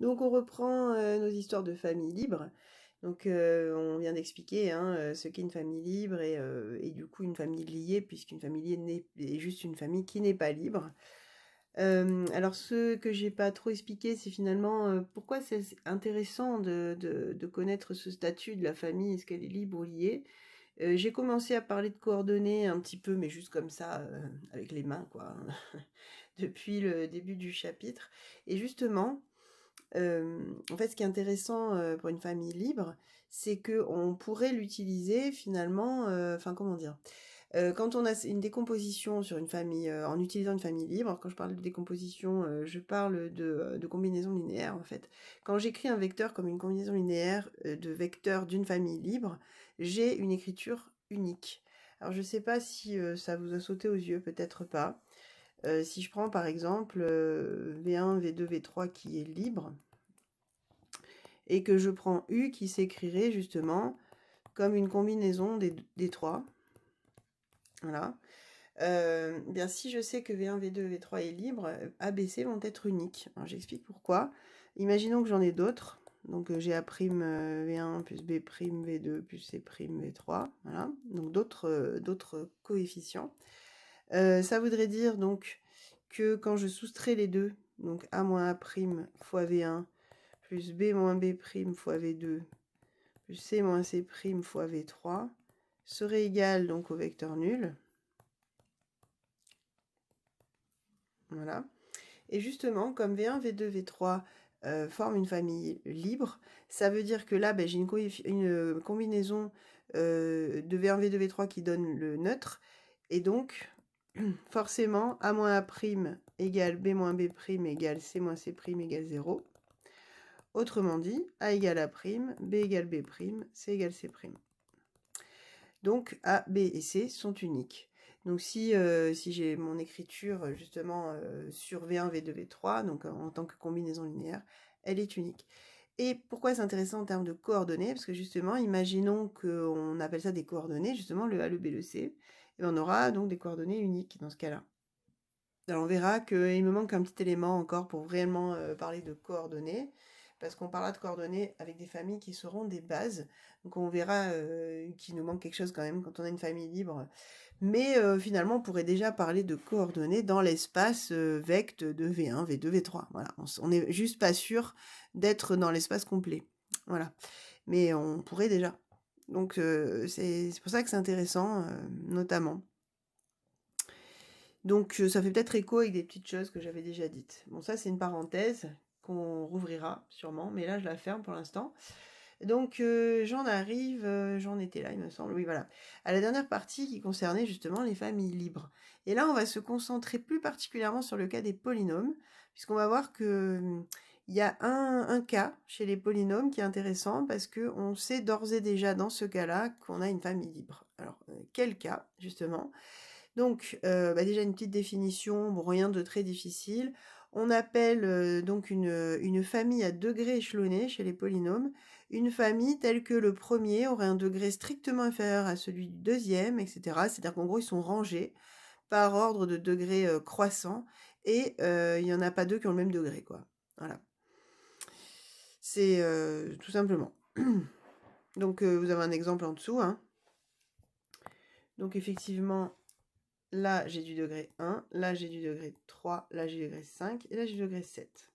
Donc on reprend nos histoires de famille libre. Donc on vient d'expliquer hein, ce qu'est une famille libre et du coup une famille liée, puisqu'une famille liée est juste une famille qui n'est pas libre. Alors ce que j'ai pas trop expliqué, c'est finalement pourquoi c'est intéressant de connaître ce statut de la famille, est-ce qu'elle est libre ou liée. J'ai commencé à parler de coordonnées un petit peu, mais juste comme ça, avec les mains, quoi, depuis le début du chapitre. Et justement, en fait, ce qui est intéressant pour une famille libre, c'est qu'on pourrait l'utiliser finalement, enfin comment dire, quand on a une décomposition sur une famille, en utilisant une famille libre, quand je parle de décomposition, je parle de combinaison linéaire en fait. Quand j'écris un vecteur comme une combinaison linéaire de vecteurs d'une famille libre, j'ai une écriture unique. Alors je sais pas si ça vous a sauté aux yeux, peut-être pas. Si je prends par exemple V1, V2, V3 qui est libre, et que je prends U qui s'écrirait justement comme une combinaison des trois, voilà. Bien si je sais que V1, V2, V3 est libre, A, B, C vont être uniques. Alors j'explique pourquoi. Imaginons que j'en ai d'autres. Donc j'ai A' V1 plus B', V2 plus C', V3. Voilà. Donc d'autres coefficients. Ça voudrait dire donc que quand je soustrais les deux, donc A moins A' fois V1 plus B moins B' fois V2 plus C moins C' fois V3 serait égal donc au vecteur nul. Voilà. Et justement, comme V1, V2, V3 forment une famille libre, ça veut dire que là, ben, j'ai une combinaison de V1, V2, V3 qui donne le neutre. Et donc, forcément, A moins A' égale B moins B' égale C moins C' égale 0. Autrement dit, A égale A', B égale B', C égale C'. Donc A, B et C sont uniques. Donc si j'ai mon écriture justement sur V1, V2, V3, donc en tant que combinaison linéaire, elle est unique. Et pourquoi c'est intéressant en termes de coordonnées? Parce que justement, imaginons qu'on appelle ça des coordonnées, justement le A, le B, le C, et on aura donc des coordonnées uniques dans ce cas-là. Alors on verra qu'il me manque un petit élément encore pour réellement parler de coordonnées, parce qu'on parlera de coordonnées avec des familles qui seront des bases. Donc on verra qu'il nous manque quelque chose quand même quand on a une famille libre. Mais finalement, on pourrait déjà parler de coordonnées dans l'espace vect de V1, V2, V3. Voilà, on n'est juste pas sûr d'être dans l'espace complet. Voilà, mais on pourrait déjà. Donc c'est pour ça que c'est intéressant, notamment. Donc ça fait peut-être écho avec des petites choses que j'avais déjà dites. Bon, ça c'est une parenthèse qu'on rouvrira sûrement, mais là je la ferme pour l'instant. Donc j'en étais là il me semble, oui voilà, à la dernière partie qui concernait justement les familles libres. Et là on va se concentrer plus particulièrement sur le cas des polynômes, puisqu'on va voir que il y a un cas chez les polynômes qui est intéressant parce qu'on sait d'ores et déjà dans ce cas-là qu'on a une famille libre. Alors quel cas justement? Donc, bah, déjà une petite définition, bon rien de très difficile. On appelle, donc une famille à degrés échelonnés chez les polynômes, une famille telle que le premier aurait un degré strictement inférieur à celui du deuxième et cetera. C'est-à-dire qu'en gros, ils sont rangés par ordre de degré, croissant et il y en a pas 2 qui ont le même degré, quoi. Voilà. C'est, tout simplement. Donc, vous avez un exemple en dessous, hein. Donc effectivement, là, j'ai du degré 1, là, j'ai du degré 3, là, j'ai du degré 5, et là, j'ai du degré 7.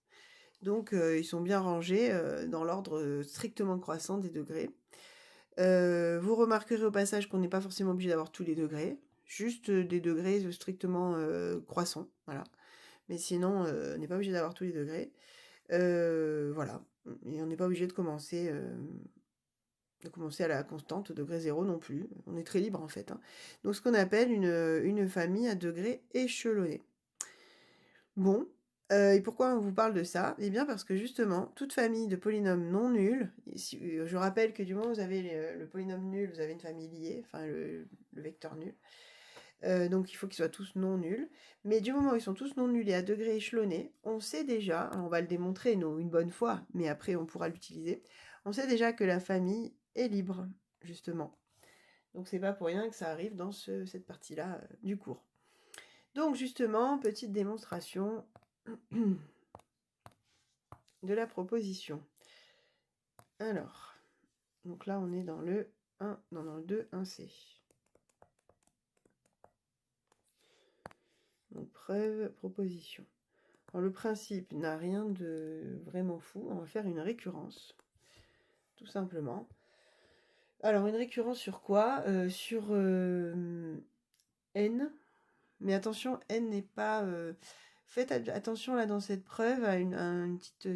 Donc, ils sont bien rangés dans l'ordre strictement croissant des degrés. Vous remarquerez au passage qu'on n'est pas forcément obligé d'avoir tous les degrés, juste des degrés strictement croissants, voilà. Mais sinon, on n'est pas obligé d'avoir tous les degrés. Voilà. Et on n'est pas obligé de commencer à la constante degré 0 non plus. On est très libre en fait, hein. Donc ce qu'on appelle une famille à degrés échelonnés. Bon, et pourquoi on vous parle de ça? Eh bien parce que justement, toute famille de polynômes non nuls, je rappelle que du moment où vous avez le polynôme nul, vous avez une famille liée, enfin le vecteur nul. Donc il faut qu'ils soient tous non nuls. Mais du moment où ils sont tous non nuls et à degrés échelonnés, on sait déjà, alors on va le démontrer une bonne fois, mais après on pourra l'utiliser, on sait déjà que la famille est libre, justement. Donc c'est pas pour rien que ça arrive dans cette partie-là du cours. Donc justement, petite démonstration de la proposition. Alors, donc là on est dans le 1, non, dans le 2, 1C. Donc preuve, proposition. Alors le principe n'a rien de vraiment fou, on va faire une récurrence, tout simplement. Alors une récurrence sur quoi? Sur n, mais attention, n n'est pas... faites attention là dans cette preuve à une petite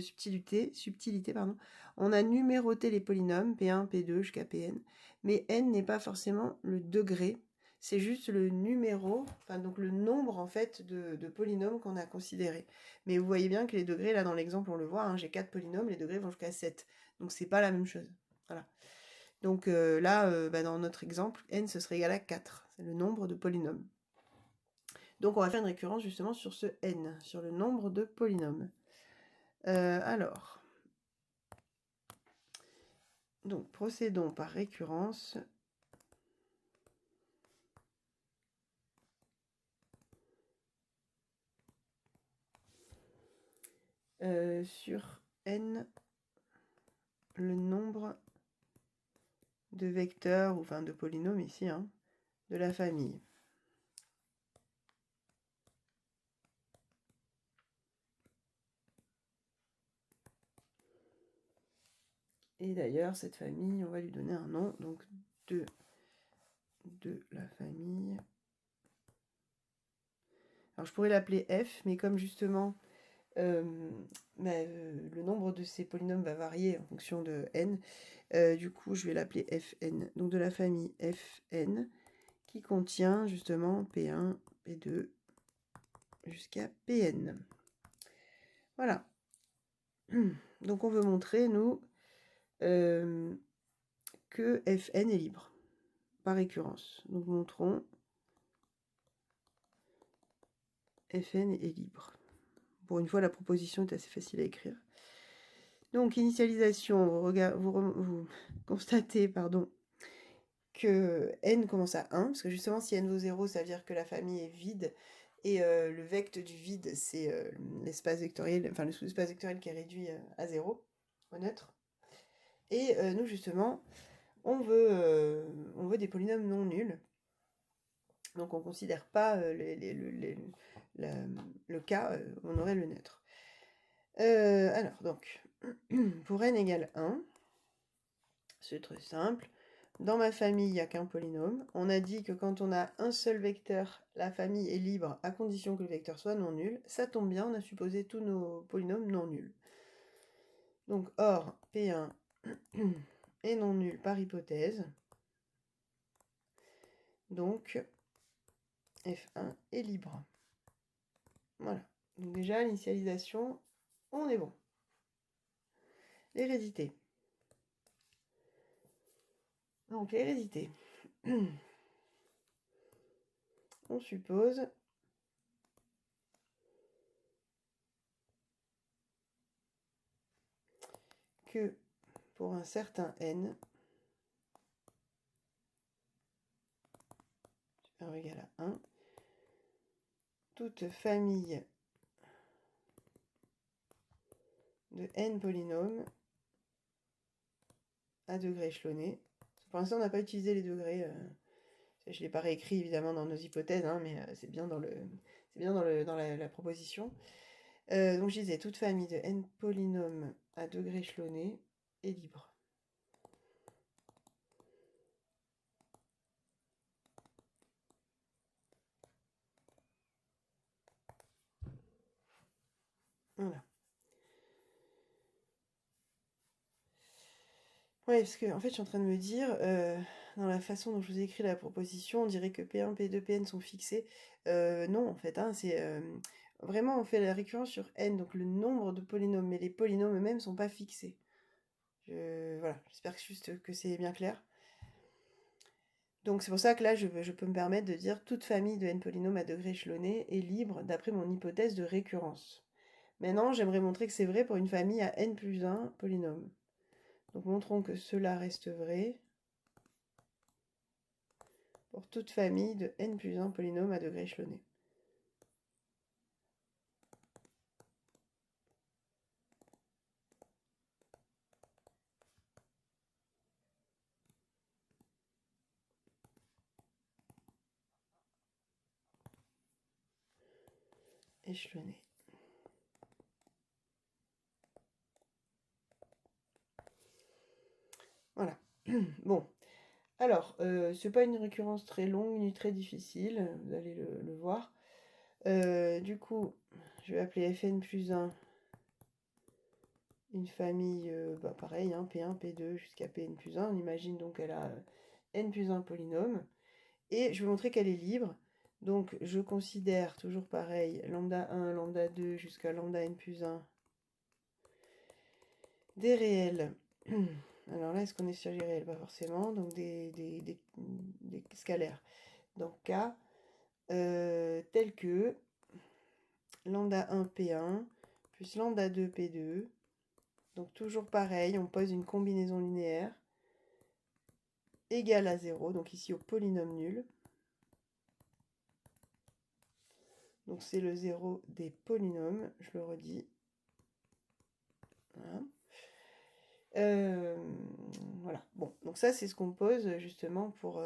subtilité, pardon. On a numéroté les polynômes, P1, P2 jusqu'à Pn, mais n n'est pas forcément le degré, c'est juste le numéro, enfin donc le nombre en fait de polynômes qu'on a considéré. Mais vous voyez bien que les degrés, là dans l'exemple on le voit, hein, j'ai 4 polynômes, les degrés vont jusqu'à 7. Donc c'est pas la même chose. Voilà. Donc là, dans notre exemple, n ce serait égal à 4, c'est le nombre de polynômes. Donc on va faire une récurrence justement sur ce n, sur le nombre de polynômes. Alors, donc procédons par récurrence. Sur n, le nombre de vecteurs, ou enfin de polynômes ici, hein, de la famille. Et d'ailleurs, cette famille, on va lui donner un nom, donc de la famille. Alors je pourrais l'appeler f, mais comme justement le nombre de ces polynômes va varier en fonction de n, du coup je vais l'appeler fn, donc de la famille fn, qui contient justement P1, P2 jusqu'à Pn. Voilà. Donc on veut montrer, nous, que Fn est libre, par récurrence. Donc montrons Fn est libre. Pour une fois, la proposition est assez facile à écrire. Donc initialisation, vous constatez, pardon, que n commence à 1, parce que justement si n vaut 0, ça veut dire que la famille est vide, et le vecte du vide, c'est l'espace vectoriel, enfin le sous-espace vectoriel qui est réduit à 0, au neutre. Et nous justement, on veut des polynômes non nuls, donc on ne considère pas le cas où on aurait le neutre. Alors donc, pour n égale 1, c'est très simple. Dans ma famille, il n'y a qu'un polynôme. On a dit que quand on a un seul vecteur, la famille est libre à condition que le vecteur soit non nul. Ça tombe bien, on a supposé tous nos polynômes non nuls. Donc, or, P1 est non nul par hypothèse. Donc, F1 est libre. Voilà. Donc déjà, l'initialisation, on est bon. L'hérédité. Donc, l'hérédité. On suppose que pour un certain n, supérieur ou égal à 1, toute famille de n polynômes à degré échelonné. Pour l'instant, on n'a pas utilisé les degrés. Je ne l'ai pas réécrit évidemment dans nos hypothèses, hein, mais c'est bien dans la proposition. Donc je disais, toute famille de n polynômes à degré échelonné est libre. Voilà. Oui, parce que en fait, je suis en train de me dire, dans la façon dont je vous ai écrit la proposition, on dirait que P1, P2, Pn sont fixés. Non, en fait, hein, c'est vraiment, on fait la récurrence sur n, donc le nombre de polynômes, mais les polynômes eux-mêmes ne sont pas fixés. Voilà, j'espère que c'est bien clair. Donc c'est pour ça que là, je peux me permettre de dire toute famille de n polynômes à degré échelonné est libre d'après mon hypothèse de récurrence. Maintenant, j'aimerais montrer que c'est vrai pour une famille à n plus 1 polynômes. Donc montrons que cela reste vrai pour toute famille de n plus 1 polynômes à degré échelonné. échelonné. Voilà. Bon. Alors, c'est pas une récurrence très longue ni très difficile, vous allez le voir. Du coup, je vais appeler Fn plus 1 une famille, pareil, hein, P1, P2 jusqu'à Pn plus 1. On imagine donc qu'elle a n plus 1 polynômes. Et je vais montrer qu'elle est libre. Donc, je considère toujours pareil, lambda 1, lambda 2 jusqu'à lambda n plus 1 des réels. Alors là, est-ce qu'on est sur les réels? Pas forcément. Donc, des scalaires. Donc, K, tel que lambda 1 P1 plus lambda 2 P2. Donc, toujours pareil, on pose une combinaison linéaire égale à 0. Donc, ici, au polynôme nul. Donc, c'est le 0 des polynômes. Je le redis. Voilà. Voilà. Bon, donc ça, c'est ce qu'on pose justement pour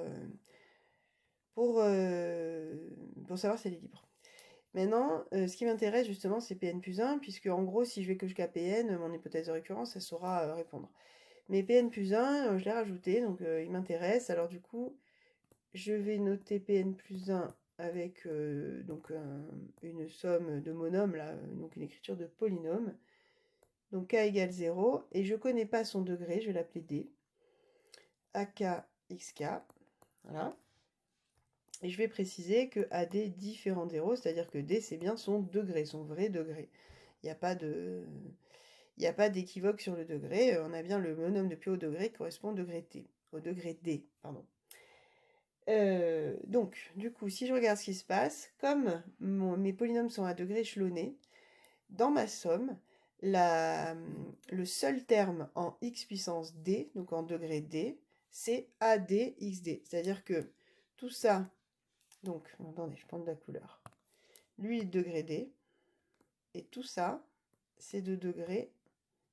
savoir si elle est libre. Maintenant, ce qui m'intéresse justement, c'est Pn plus 1, puisque en gros, si je vais que jusqu'à Pn, mon hypothèse de récurrence, ça saura répondre. Mais Pn plus 1, je l'ai rajouté, donc il m'intéresse. Alors du coup, je vais noter Pn plus 1 avec donc une somme de monômes, là, donc une écriture de polynôme. Donc k égale 0, et je ne connais pas son degré, je vais l'appeler d. AK xk, voilà. Et je vais préciser que AD différent de 0, c'est-à-dire que D c'est bien son degré, son vrai degré. Il n'y a pas d'équivoque sur le degré, on a bien le monôme de plus haut degré qui correspond au degré T, au degré D, pardon. Donc, du coup, si je regarde ce qui se passe, comme mes polynômes sont à degré échelonné, dans ma somme, le seul terme en x puissance d, donc en degré d, c'est AD xd. C'est-à-dire que tout ça, donc, attendez, je prends de la couleur. Lui, degré d, et tout ça, c'est de degré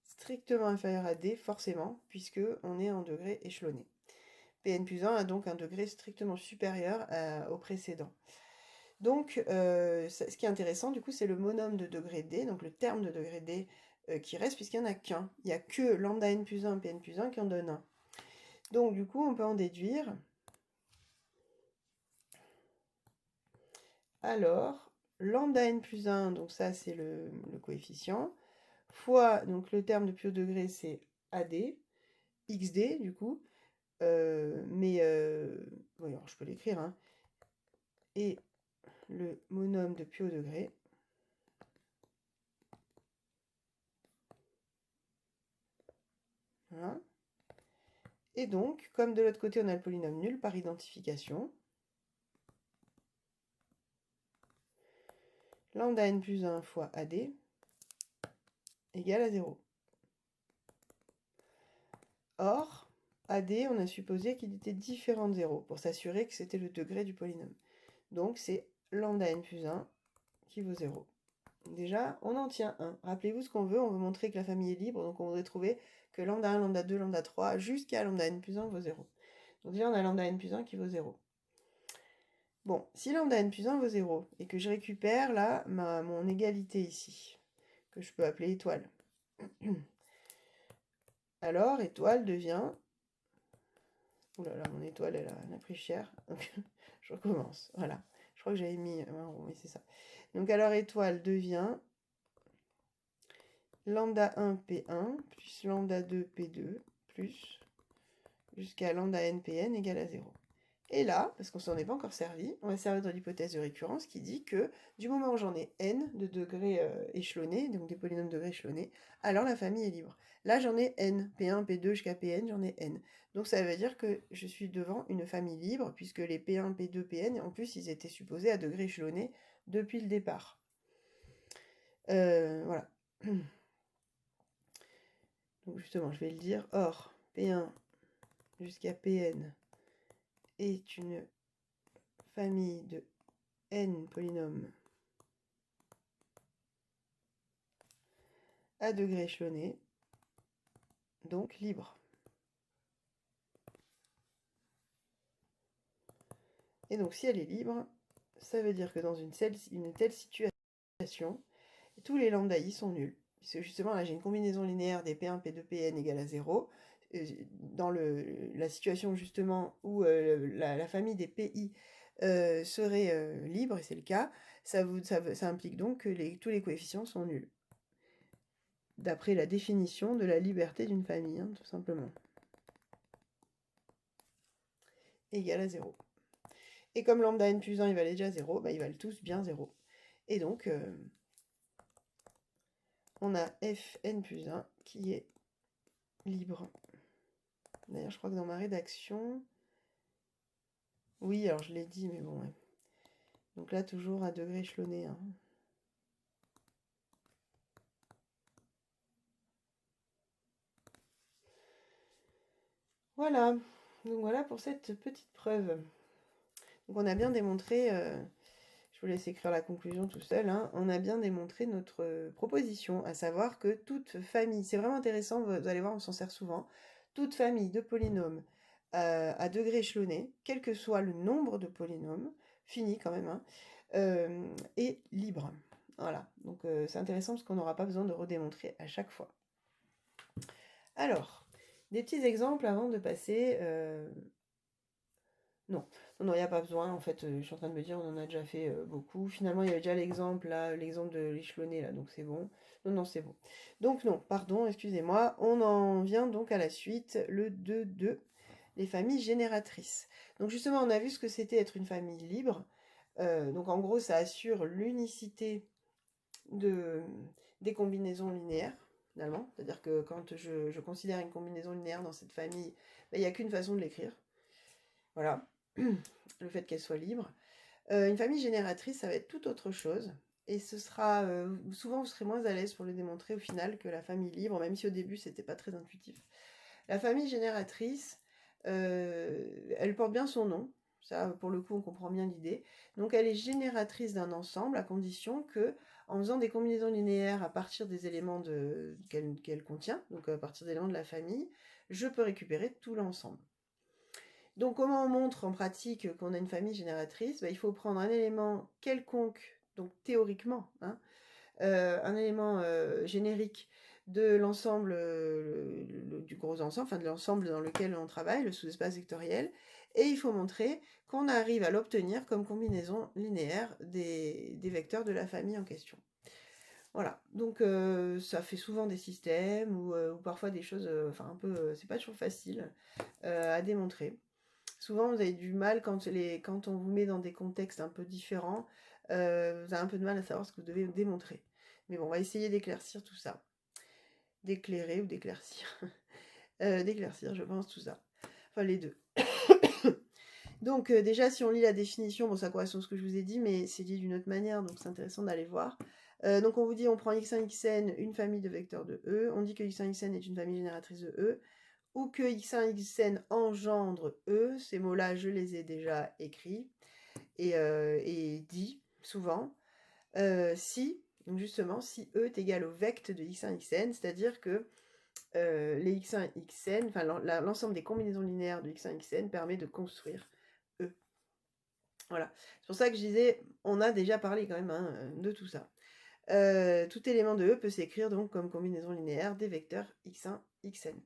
strictement inférieur à d, forcément, puisque on est en degré échelonné. Pn plus 1 a donc un degré strictement supérieur au précédent. Donc, ce qui est intéressant, du coup, c'est le monôme de degré d, donc le terme de degré d qui reste, puisqu'il n'y en a qu'un. Il n'y a que lambda n plus 1, Pn plus 1 qui en donne un. Donc, du coup, on peut en déduire. Alors, lambda n plus 1, donc ça, c'est le coefficient, fois, donc le terme de plus haut degré, c'est AD, XD, du coup, oui, alors je peux l'écrire, hein, et le monôme de plus haut degré, voilà. Et donc, comme de l'autre côté, on a le polynôme nul par identification, lambda n plus 1 fois AD égale à 0. Or, AD, on a supposé qu'il était différent de 0 pour s'assurer que c'était le degré du polynôme. Donc, c'est lambda n plus 1 qui vaut 0. Déjà, on en tient un. Rappelez-vous ce qu'on veut, on veut montrer que la famille est libre, donc on voudrait trouver que lambda 1, lambda 2, lambda 3, jusqu'à lambda n plus 1 vaut 0. Donc déjà, on a lambda n plus 1 qui vaut 0. Bon, si lambda n plus 1 vaut 0, et que je récupère là mon égalité ici, que je peux appeler étoile, alors étoile devient... Ouh là là, mon étoile, elle a pris cher, donc je recommence, voilà. Je crois que j'avais mis un rond, oui c'est ça. Donc alors étoile devient lambda 1 P1 plus lambda 2 P2 plus jusqu'à lambda n Pn égale à 0. Et là, parce qu'on s'en est pas encore servi, on va servir de l'hypothèse de récurrence qui dit que du moment où j'en ai n de degrés échelonnés, donc des polynômes de degrés échelonnés, alors la famille est libre. Là, j'en ai n, P1, P2 jusqu'à Pn, j'en ai n. Donc ça veut dire que je suis devant une famille libre, puisque les P1, P2, Pn, en plus, ils étaient supposés à degrés échelonnés depuis le départ. Voilà. Donc justement, je vais le dire. Or, P1 jusqu'à Pn est une famille de n polynômes à degré échelonné, donc libre. Et donc si elle est libre, ça veut dire que dans une telle situation, tous les lambda i sont nuls. Puisque justement, là, j'ai une combinaison linéaire des P1, P2, Pn égale à 0. Dans la situation justement où la famille des PI serait libre, et c'est le cas, ça implique donc que tous les coefficients sont nuls. D'après la définition de la liberté d'une famille, hein, tout simplement. Égale à 0. Et comme lambda n plus 1, ils valent déjà 0, bah, ils valent tous bien 0. Et donc, on a fn plus 1 qui est libre. D'ailleurs, je crois que dans ma rédaction... Oui, alors je l'ai dit, mais bon, ouais. Donc là, toujours à degré échelonné. Hein. Voilà. Donc voilà pour cette petite preuve. Donc on a bien démontré... je vous laisse écrire la conclusion tout seul. Hein, on a bien démontré notre proposition, à savoir que toute famille... C'est vraiment intéressant, vous allez voir, on s'en sert souvent. Toute famille de polynômes à degré échelonné, quel que soit le nombre de polynômes, fini quand même, hein, est libre. Voilà, donc c'est intéressant parce qu'on n'aura pas besoin de redémontrer à chaque fois. Alors, des petits exemples avant de passer... Non, il n'y a pas besoin, en fait, je suis en train de me dire, on en a déjà fait beaucoup. Finalement, il y avait déjà l'exemple, là, l'exemple de l'échelonné, là, donc c'est bon. Non, c'est bon. Donc non, pardon, excusez-moi, on en vient donc à la suite, le 2-2, les familles génératrices. Donc justement, on a vu ce que c'était être une famille libre. Donc en gros, ça assure l'unicité des combinaisons linéaires, finalement. C'est-à-dire que quand je considère une combinaison linéaire dans cette famille, il n'y a qu'une façon de l'écrire. Voilà, le fait qu'elle soit libre. Une famille génératrice, ça va être tout autre chose. Et ce sera, souvent vous serez moins à l'aise pour le démontrer au final que la famille libre, même si au début c'était pas très intuitif. La famille génératrice, elle porte bien son nom. Ça, pour le coup, on comprend bien l'idée. Donc, elle est génératrice d'un ensemble à condition que, en faisant des combinaisons linéaires à partir des éléments qu'elle contient, donc à partir des éléments de la famille, je peux récupérer tout l'ensemble. Donc, comment on montre en pratique qu'on a une famille génératrice? Il faut prendre un élément quelconque, donc théoriquement, hein, un élément générique de l'ensemble du gros ensemble, enfin de l'ensemble dans lequel on travaille, le sous-espace vectoriel, et il faut montrer qu'on arrive à l'obtenir comme combinaison linéaire des vecteurs de la famille en question. Voilà, donc ça fait souvent des systèmes ou parfois des choses, enfin un peu, c'est pas toujours facile à démontrer. Souvent, vous avez du mal quand on vous met dans des contextes un peu différents, vous avez un peu de mal à savoir ce que vous devez démontrer. Mais bon, on va essayer d'éclaircir tout ça. D'éclairer ou d'éclaircir. D'éclaircir, je pense, tout ça. Enfin, les deux. Donc, déjà, si on lit la définition, bon, ça correspond à ce que je vous ai dit, mais c'est dit d'une autre manière, donc c'est intéressant d'aller voir. Donc, on vous dit, on prend x1, xn, une famille de vecteurs de E. On dit que x1, xn est une famille génératrice de E. Ou que x1, xn engendre E. Ces mots-là, je les ai déjà écrits et dit souvent. Si, donc justement, si E est égal au vecte de x1, xn, c'est-à-dire que les x1, xn, enfin l'ensemble des combinaisons linéaires de x1, xn permet de construire E. Voilà. C'est pour ça que je disais, on a déjà parlé quand même hein, de tout ça. Tout élément de E peut s'écrire donc comme combinaison linéaire des vecteurs x1, xn.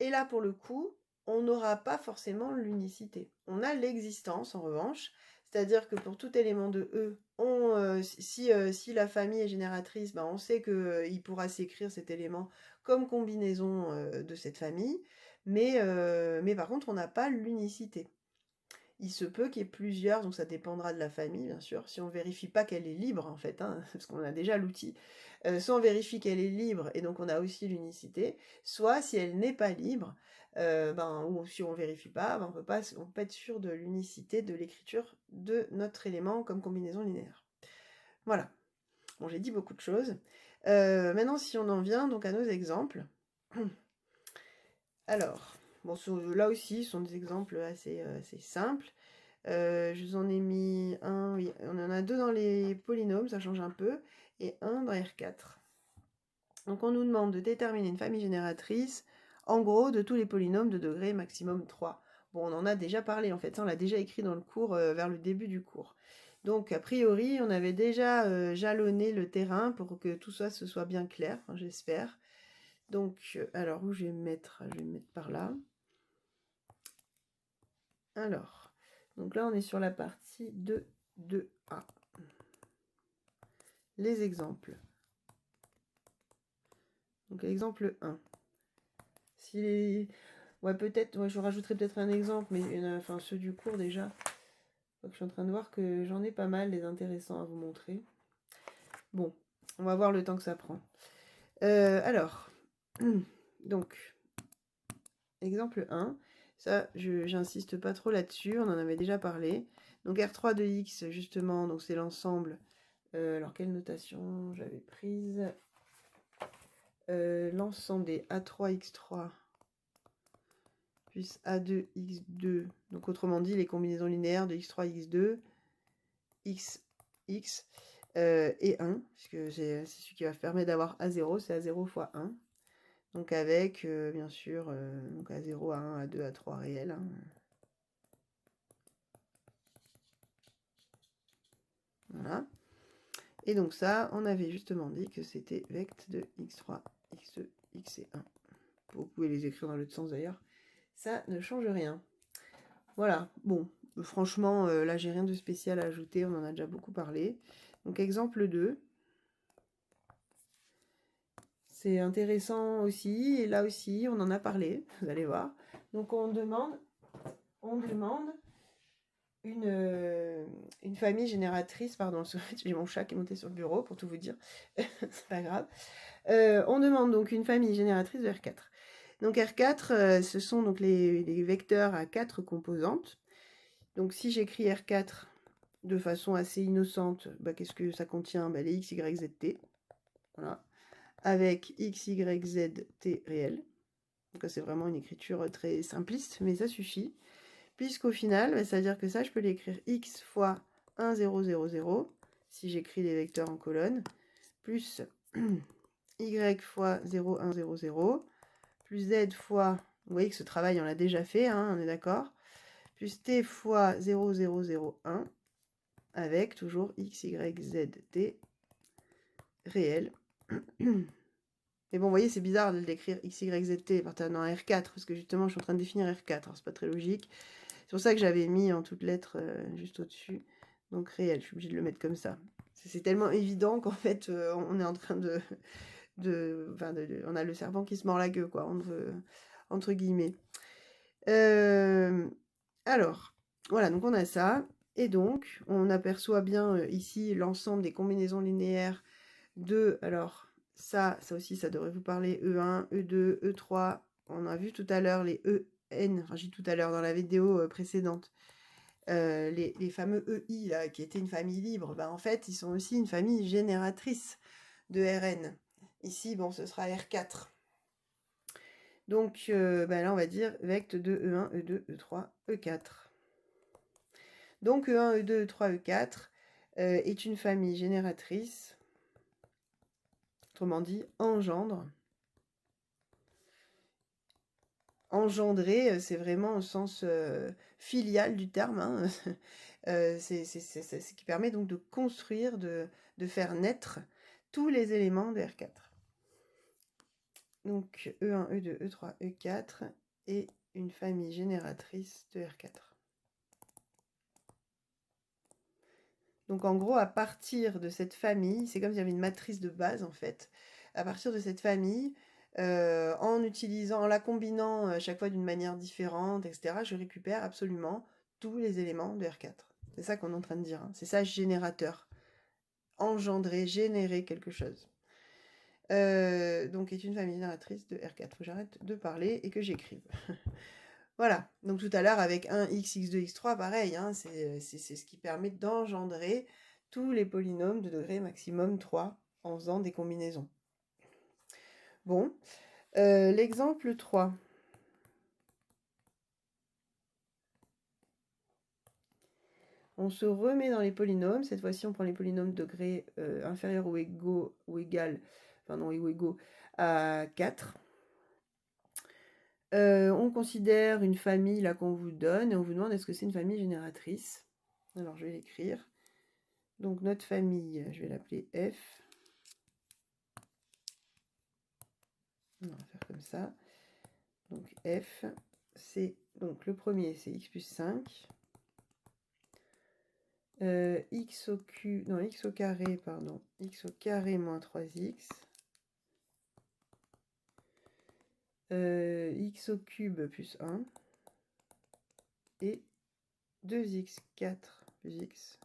Et là, pour le coup, on n'aura pas forcément l'unicité. On a l'existence, en revanche, c'est-à-dire que pour tout élément de E, si la famille est génératrice, on sait qu'il pourra s'écrire cet élément comme combinaison de cette famille, mais par contre, on n'a pas l'unicité. Il se peut qu'il y ait plusieurs, donc ça dépendra de la famille, bien sûr. Si on ne vérifie pas qu'elle est libre, en fait, hein, parce qu'on a déjà l'outil, soit on vérifie qu'elle est libre, et donc on a aussi l'unicité, soit si elle n'est pas libre, ou si on ne vérifie pas, on peut être sûr de l'unicité de l'écriture de notre élément comme combinaison linéaire. Voilà. Bon, j'ai dit beaucoup de choses. Maintenant, si on en vient donc à nos exemples. Alors, bon, là aussi, ce sont des exemples assez simples. Je vous en ai mis un, oui, on en a deux dans les polynômes, ça change un peu, et un dans R4. Donc on nous demande de déterminer une famille génératrice, en gros, de tous les polynômes de degré maximum 3. Bon, on en a déjà parlé, en fait, ça on l'a déjà écrit dans le cours, vers le début du cours. Donc, a priori, on avait déjà jalonné le terrain pour que tout ça se soit bien clair, enfin, j'espère. Donc, alors, où je vais me mettre? Je vais me mettre par là. Alors, donc là, on est sur la partie 2a. Les exemples. Donc, l'exemple 1. Si les... Ouais, peut-être, ouais, je rajouterai peut-être un exemple, mais enfin, ceux du cours déjà. Donc, je suis en train de voir que j'en ai pas mal des intéressants à vous montrer. Bon, on va voir le temps que ça prend. Alors, donc, exemple 1. Ça, j'insiste pas trop là-dessus, on en avait déjà parlé. Donc, R3 de X, justement, donc c'est l'ensemble. Alors, quelle notation j'avais prise? L'ensemble des A3X3 plus A2X2. Donc, autrement dit, les combinaisons linéaires de X3, X2, X, X et 1, puisque c'est ce qui va permettre d'avoir A0, c'est A0 fois 1. Donc, avec, bien sûr, donc A0, A1, A2, A3 réels. Hein. Voilà. Et donc ça, on avait justement dit que c'était vect de x3, x2, x et 1. Vous pouvez les écrire dans l'autre sens d'ailleurs. Ça ne change rien. Voilà, bon, franchement, là, j'ai rien de spécial à ajouter, on en a déjà beaucoup parlé. Donc, exemple 2. C'est intéressant aussi, et là aussi, on en a parlé, vous allez voir. Donc, on demande une famille génératrice, pardon, j'ai mon chat qui est monté sur le bureau, pour tout vous dire, c'est pas grave. On demande donc une famille génératrice de R4. Donc R4, ce sont donc les vecteurs à 4 composantes. Donc si j'écris R4 de façon assez innocente, bah, qu'est-ce que ça contient? Bah, les x, y, z, t. Voilà. Avec x, y, z, t réels. Donc c'est vraiment une écriture très simpliste, mais ça suffit. Puisqu'au final, bah, ça veut dire que ça, je peux l'écrire x fois 1, 0, 0, 0, si j'écris les vecteurs en colonne, plus y fois 0, 1, 0, 0, plus z fois, vous voyez que ce travail, on l'a déjà fait, hein, on est d'accord, plus t fois 0, 0, 0, 1, avec toujours x, y, z, t réel. Mais bon, vous voyez, c'est bizarre de l'écrire x, y, z, t appartenant à R4, parce que justement, je suis en train de définir R4, alors c'est pas très logique. C'est pour ça que j'avais mis en toutes lettres juste au-dessus. Donc réel, je suis obligée de le mettre comme ça. C'est tellement évident qu'en fait, on est en train on a le serpent qui se mord la queue, quoi, entre guillemets. Alors, voilà, donc on a ça. Et donc, on aperçoit bien ici l'ensemble des combinaisons linéaires de... Alors, ça aussi, ça devrait vous parler E1, E2, E3. On a vu tout à l'heure les EN, enfin j'ai dit tout à l'heure dans la vidéo précédente. Les fameux EI, là, qui étaient une famille libre, en fait, ils sont aussi une famille génératrice de Rn. Ici, bon, ce sera R4. Donc, là, on va dire vect de E1, E2, E3, E4. Donc, E1, E2, E3, E4 est une famille génératrice, autrement dit, engendre. Engendrer, c'est vraiment au sens filial du terme. Hein. C'est ce qui permet donc de construire, de faire naître tous les éléments de R4. Donc E1, E2, E3, E4 et une famille génératrice de R4. Donc en gros, à partir de cette famille, c'est comme s'il y avait une matrice de base en fait. À partir de cette famille, en la combinant à chaque fois d'une manière différente, etc., je récupère absolument tous les éléments de R4. C'est ça qu'on est en train de dire. Hein. C'est ça, générateur. Engendrer, générer quelque chose. Donc, est une famille génératrice de R4. Faut que j'arrête de parler et que j'écrive. Voilà. Donc, tout à l'heure, avec 1x, x2, x3, pareil. Hein, c'est ce qui permet d'engendrer tous les polynômes de degré maximum 3 en faisant des combinaisons. Bon. L'exemple 3. On se remet dans les polynômes. Cette fois-ci, on prend les polynômes de degré inférieur ou égaux ou égal, enfin non, ou égaux à 4. On considère une famille là qu'on vous donne et on vous demande est-ce que c'est une famille génératrice. Alors je vais l'écrire. Donc notre famille, je vais l'appeler F. On va faire comme ça. Donc F, c'est donc le premier, c'est x plus 5. X au carré, pardon. X au carré moins 3x. X au cube plus 1. Et 2x4 plus x.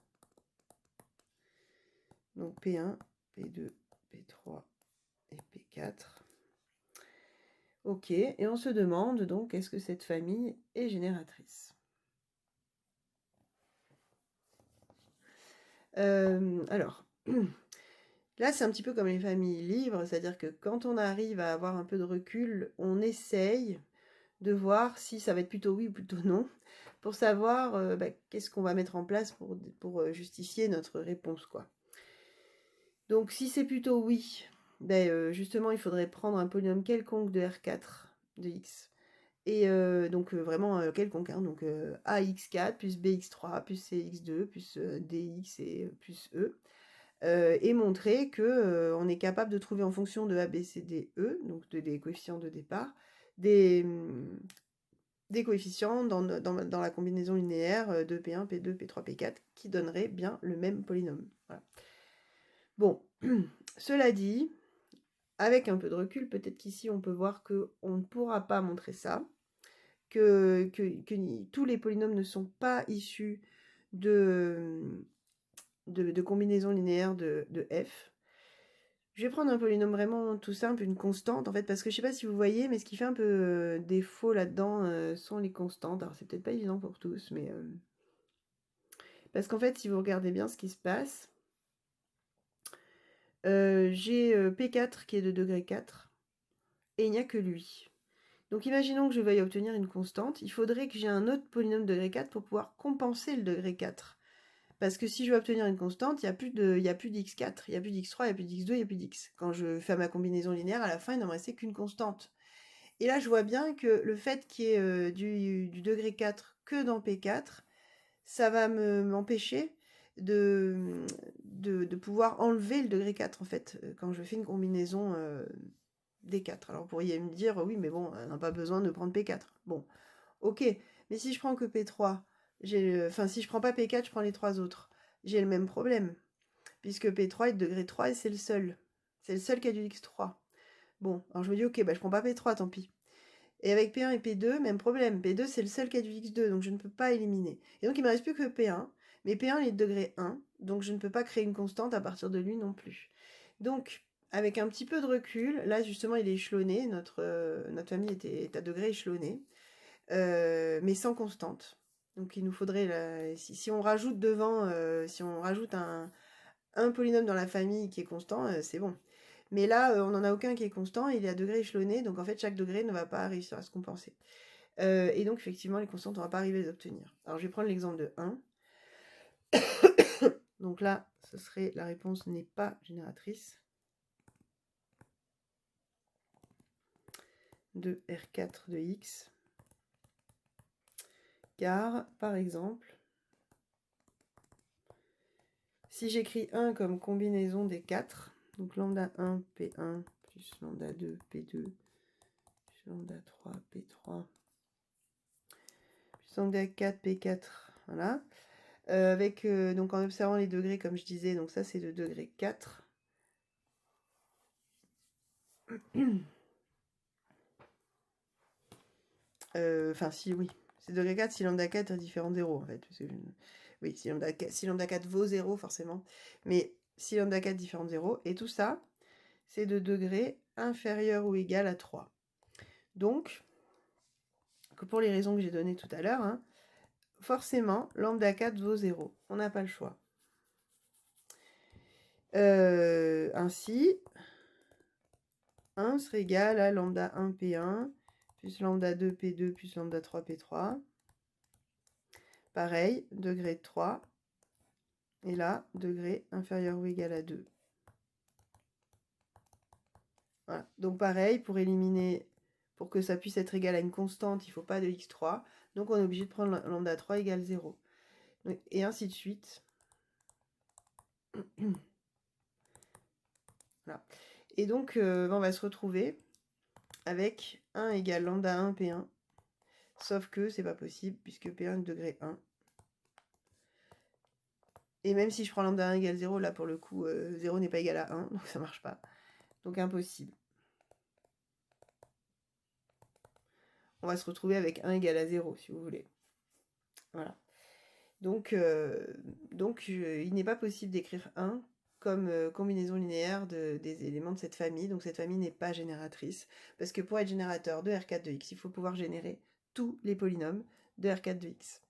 Donc P1, P2, P3 et P4. Ok, et on se demande donc, est-ce que cette famille est génératrice? Alors, là c'est un petit peu comme les familles libres, c'est-à-dire que quand on arrive à avoir un peu de recul, on essaye de voir si ça va être plutôt oui ou plutôt non, pour savoir qu'est-ce qu'on va mettre en place pour justifier notre réponse, quoi. Donc si c'est plutôt oui, justement il faudrait prendre un polynôme quelconque de R4 de x. Et donc vraiment quelconque, hein, donc ax4 plus bx3 plus cx2 plus dx et plus e. Et montrer que on est capable de trouver en fonction de a, b, c, d, e, donc des coefficients de départ, des coefficients dans la combinaison linéaire de P1, P2, P3, P4 qui donnerait bien le même polynôme. Voilà. Bon, cela dit, avec un peu de recul, peut-être qu'ici on peut voir qu'on ne pourra pas montrer ça, que tous les polynômes ne sont pas issus de combinaisons linéaires de f. Je vais prendre un polynôme vraiment tout simple, une constante, en fait, parce que je ne sais pas si vous voyez, mais ce qui fait un peu défaut là-dedans sont les constantes. Alors, c'est peut-être pas évident pour tous, mais... parce qu'en fait, si vous regardez bien ce qui se passe, j'ai P4 qui est de degré 4, et il n'y a que lui. Donc, imaginons que je veuille obtenir une constante, il faudrait que j'ai un autre polynôme de degré 4 pour pouvoir compenser le degré 4. Parce que si je veux obtenir une constante, il n'y a plus d'x4, il n'y a plus d'x3, il n'y a plus d'x2, il n'y a plus d'x. Quand je fais ma combinaison linéaire, à la fin, il ne me restait qu'une constante. Et là, je vois bien que le fait qu'il y ait du degré 4 que dans P4, ça va m'empêcher de pouvoir enlever le degré 4, en fait, quand je fais une combinaison des 4. Alors, vous pourriez me dire, oui, mais bon, on n'a pas besoin de prendre P4. Bon, ok, mais si je prends que P3, enfin, si je prends pas P4, je prends les trois autres. J'ai le même problème, puisque P3 est de degré 3 et c'est le seul. C'est le seul qui a du x3. Bon, alors je me dis, ok, je prends pas P3, tant pis. Et avec P1 et P2, même problème. P2, c'est le seul qui a du x2, donc je ne peux pas éliminer. Et donc, il ne me reste plus que P1. Mais P1, il est de degré 1, donc je ne peux pas créer une constante à partir de lui non plus. Donc, avec un petit peu de recul, là, justement, il est échelonné. Notre famille est à degré échelonné, mais sans constante. Donc, il nous faudrait, si on rajoute devant, si on rajoute un polynôme dans la famille qui est constant, c'est bon. Mais là, on n'en a aucun qui est constant, il est à degré échelonné, donc en fait, chaque degré ne va pas réussir à se compenser. Et donc, effectivement, les constantes, on ne va pas arriver à les obtenir. Alors, je vais prendre l'exemple de 1. Donc là, ce serait la réponse n'est pas génératrice de R4 de X. Car, par exemple, si j'écris 1 comme combinaison des 4, donc lambda 1, P1, plus lambda 2, P2, plus lambda 3, P3, plus lambda 4, P4, voilà. Donc en observant les degrés, comme je disais, donc ça c'est le degré 4. Enfin, si, oui. C'est degré 4 si lambda 4 est différent de 0, en fait. Oui, si lambda 4 vaut 0, forcément. Mais si lambda 4 est différent de 0, et tout ça, c'est de degré inférieur ou égal à 3. Donc, pour les raisons que j'ai données tout à l'heure, hein, forcément, lambda 4 vaut 0. On n'a pas le choix. Ainsi, 1 serait égal à lambda 1 P1 plus lambda 2 P2 plus lambda 3 P3. Pareil, degré 3. Et là, degré inférieur ou égal à 2. Voilà. Donc pareil, pour éliminer, pour que ça puisse être égal à une constante, il ne faut pas de x3. Donc on est obligé de prendre lambda 3 égale 0. Et ainsi de suite. Voilà. Et donc, on va se retrouver avec 1 égale lambda 1 P1. Sauf que c'est pas possible, puisque P1 est degré 1. Et même si je prends lambda 1 égale 0, là pour le coup, 0 n'est pas égal à 1, donc ça marche pas. Donc impossible. On va se retrouver avec 1 égale à 0, si vous voulez. Voilà. Donc il n'est pas possible d'écrire 1 comme combinaison linéaire des éléments de cette famille. Donc cette famille n'est pas génératrice. Parce que pour être générateur de R4 de X, il faut pouvoir générer tous les polynômes de R4 de X.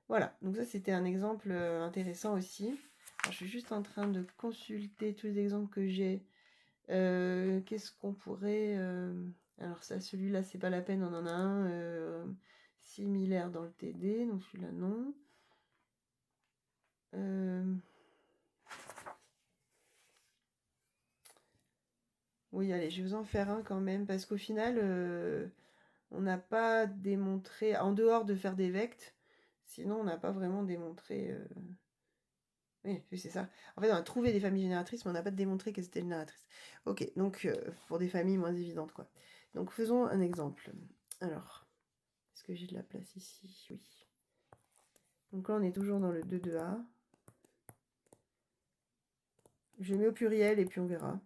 Voilà, donc ça c'était un exemple intéressant aussi. Alors, je suis juste en train de consulter tous les exemples que j'ai. Qu'est-ce qu'on pourrait... Alors ça, celui-là, c'est pas la peine, on en a un similaire dans le TD, donc celui-là non. Oui, allez, je vais vous en faire un quand même, parce qu'au final, on n'a pas démontré, en dehors de faire des vectes, sinon on n'a pas vraiment démontré... Oui, c'est ça. En fait, on a trouvé des familles génératrices, mais on n'a pas démontré qu'elles étaient génératrices. Ok, donc pour des familles moins évidentes, quoi. Donc faisons un exemple. Alors, est-ce que j'ai de la place ici? Oui. Donc là, on est toujours dans le 2-2A. Je mets au pluriel et puis on verra.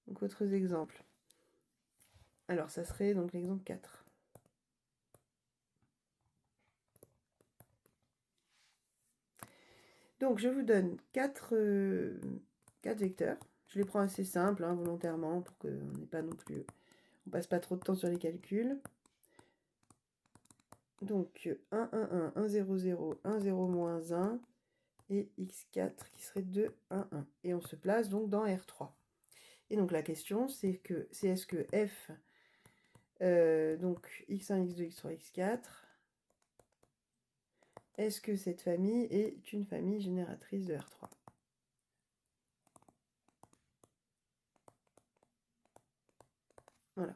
Donc, autres exemples. Alors, ça serait donc l'exemple 4. Donc, je vous donne 4 vecteurs. Je les prends assez simples, hein, volontairement, pour qu'on n'ait pas non plus... On passe pas trop de temps sur les calculs. Donc, 1, 1, 1, 1, 0, 0, 1, 0, moins 1, et x4 qui serait 2, 1, 1. Et on se place donc dans R3. Et donc, la question, c'est est-ce que f, donc x1, x2, x3, x4, est-ce que cette famille est une famille génératrice de R3? Voilà.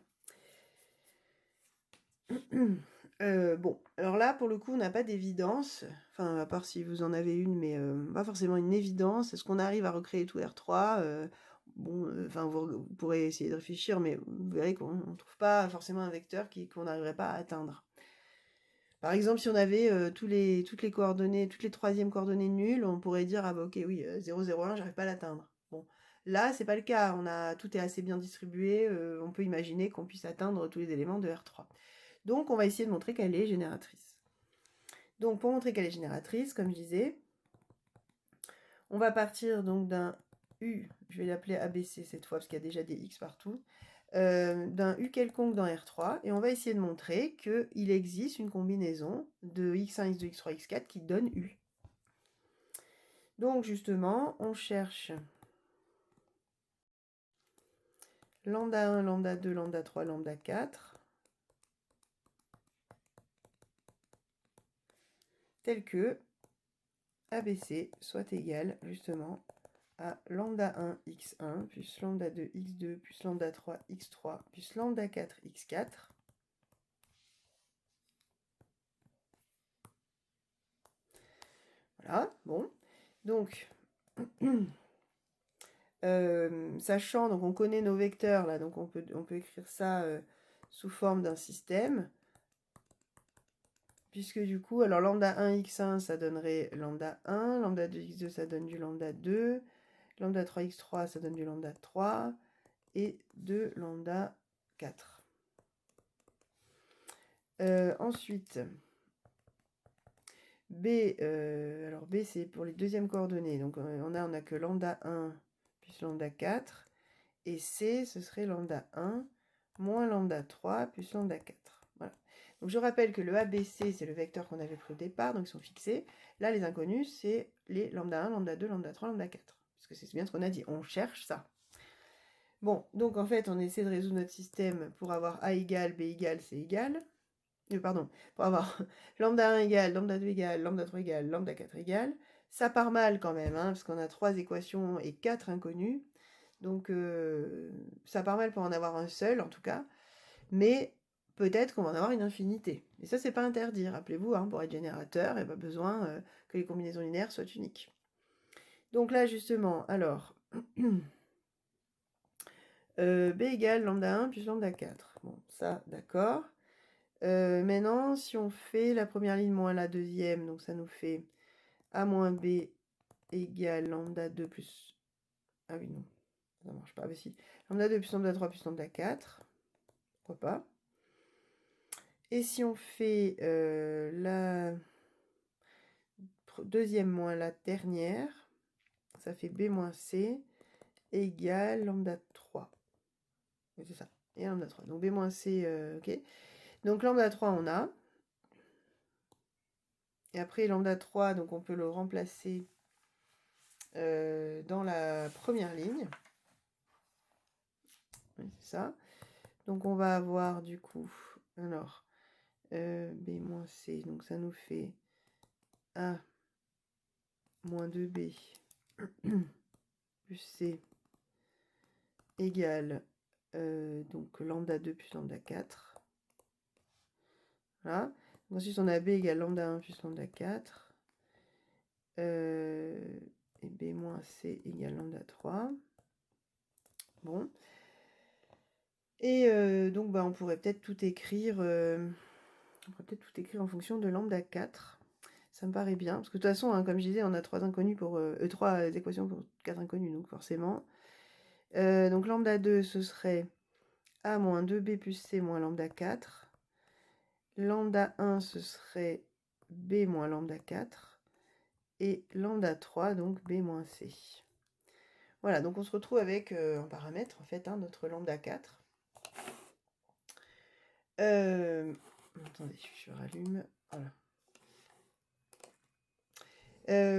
Bon, alors là, pour le coup, on n'a pas d'évidence, enfin, à part si vous en avez une, mais pas forcément une évidence. Est-ce qu'on arrive à recréer tout R3? Bon, enfin, vous pourrez essayer de réfléchir, mais vous verrez qu'on ne trouve pas forcément un vecteur qu'on n'arriverait pas à atteindre. Par exemple, si on avait toutes les coordonnées, toutes les troisièmes coordonnées nulles, on pourrait dire, ah bah ok, oui, 0, 0, 1, j'arrive pas à l'atteindre. Bon, là, c'est pas le cas, tout est assez bien distribué, on peut imaginer qu'on puisse atteindre tous les éléments de R3. Donc, on va essayer de montrer qu'elle est génératrice. Donc, pour montrer qu'elle est génératrice, comme je disais, on va partir donc d'un U, je vais l'appeler ABC cette fois, parce qu'il y a déjà des X partout, d'un U quelconque dans R3, et on va essayer de montrer qu'il existe une combinaison de X1, X2, X3, X4 qui donne U. Donc, justement, on cherche lambda 1, lambda 2, lambda 3, lambda 4, tel que ABC soit égal, justement, à lambda 1 x1 plus lambda 2 x2 plus lambda 3 x3 plus lambda 4 x4. Voilà, bon. Donc, sachant, donc on connaît nos vecteurs, là, donc on peut écrire ça sous forme d'un système. Puisque du coup, alors lambda 1 x1, ça donnerait lambda 1, lambda 2 x2, ça donne du lambda 2, lambda 3 x3, ça donne du lambda 3, et 2 lambda 4. Ensuite, B, alors B c'est pour les deuxièmes coordonnées, donc on a que lambda 1 plus lambda 4, et C ce serait lambda 1 moins lambda 3 plus lambda 4. Voilà. Donc je rappelle que le ABC c'est le vecteur qu'on avait pris au départ, donc ils sont fixés. Là les inconnus c'est les lambda 1, lambda 2, lambda 3, lambda 4. Parce que c'est bien ce qu'on a dit, on cherche ça. Bon, donc en fait on essaie de résoudre notre système pour avoir A égale, B égale, C égale. Pardon, pour avoir lambda 1 égale, lambda 2 égale, lambda 3 égale, lambda 4 égale. Ça part mal quand même, hein, parce qu'on a 3 équations et 4 inconnus. Donc ça part mal pour en avoir un seul, en tout cas. Mais peut-être qu'on va en avoir une infinité. Et ça, c'est pas interdit. Rappelez-vous, hein, pour être générateur, il n'y a pas besoin que les combinaisons linéaires soient uniques. Donc là, justement, alors, B égale lambda 1 plus lambda 4. Bon, ça, d'accord. Maintenant, si on fait la première ligne moins la deuxième, donc ça nous fait A moins B égale lambda 2 plus... Ah oui, non, ça marche pas. Ah bah si. Lambda 2 plus lambda 3 plus lambda 4. Pourquoi pas. Et si on fait la deuxième moins la dernière, ça fait B moins C égale lambda 3. Oui, c'est ça. Et lambda 3. Donc B moins C, ok. Donc lambda 3, on a. Et après lambda 3, donc on peut le remplacer dans la première ligne. Oui, c'est ça. Donc on va avoir du coup, alors, B moins C, donc ça nous fait A moins 2B plus C égale donc lambda 2 plus lambda 4. Voilà. Ensuite, on a B égale lambda 1 plus lambda 4. Et B moins C égale lambda 3. Bon. Et donc, bah, on pourrait peut-être tout écrire. En fonction de lambda 4. Ça me paraît bien. Parce que de toute façon, hein, comme je disais, on a 3 inconnus pour 3 équations pour 4 inconnus, donc forcément. Donc lambda 2, ce serait A moins 2B plus C moins lambda 4. Lambda 1, ce serait B moins lambda 4. Et lambda 3, donc B moins C. Voilà, donc on se retrouve avec un paramètre, en fait, hein, notre lambda 4. Attendez, je rallume. Voilà.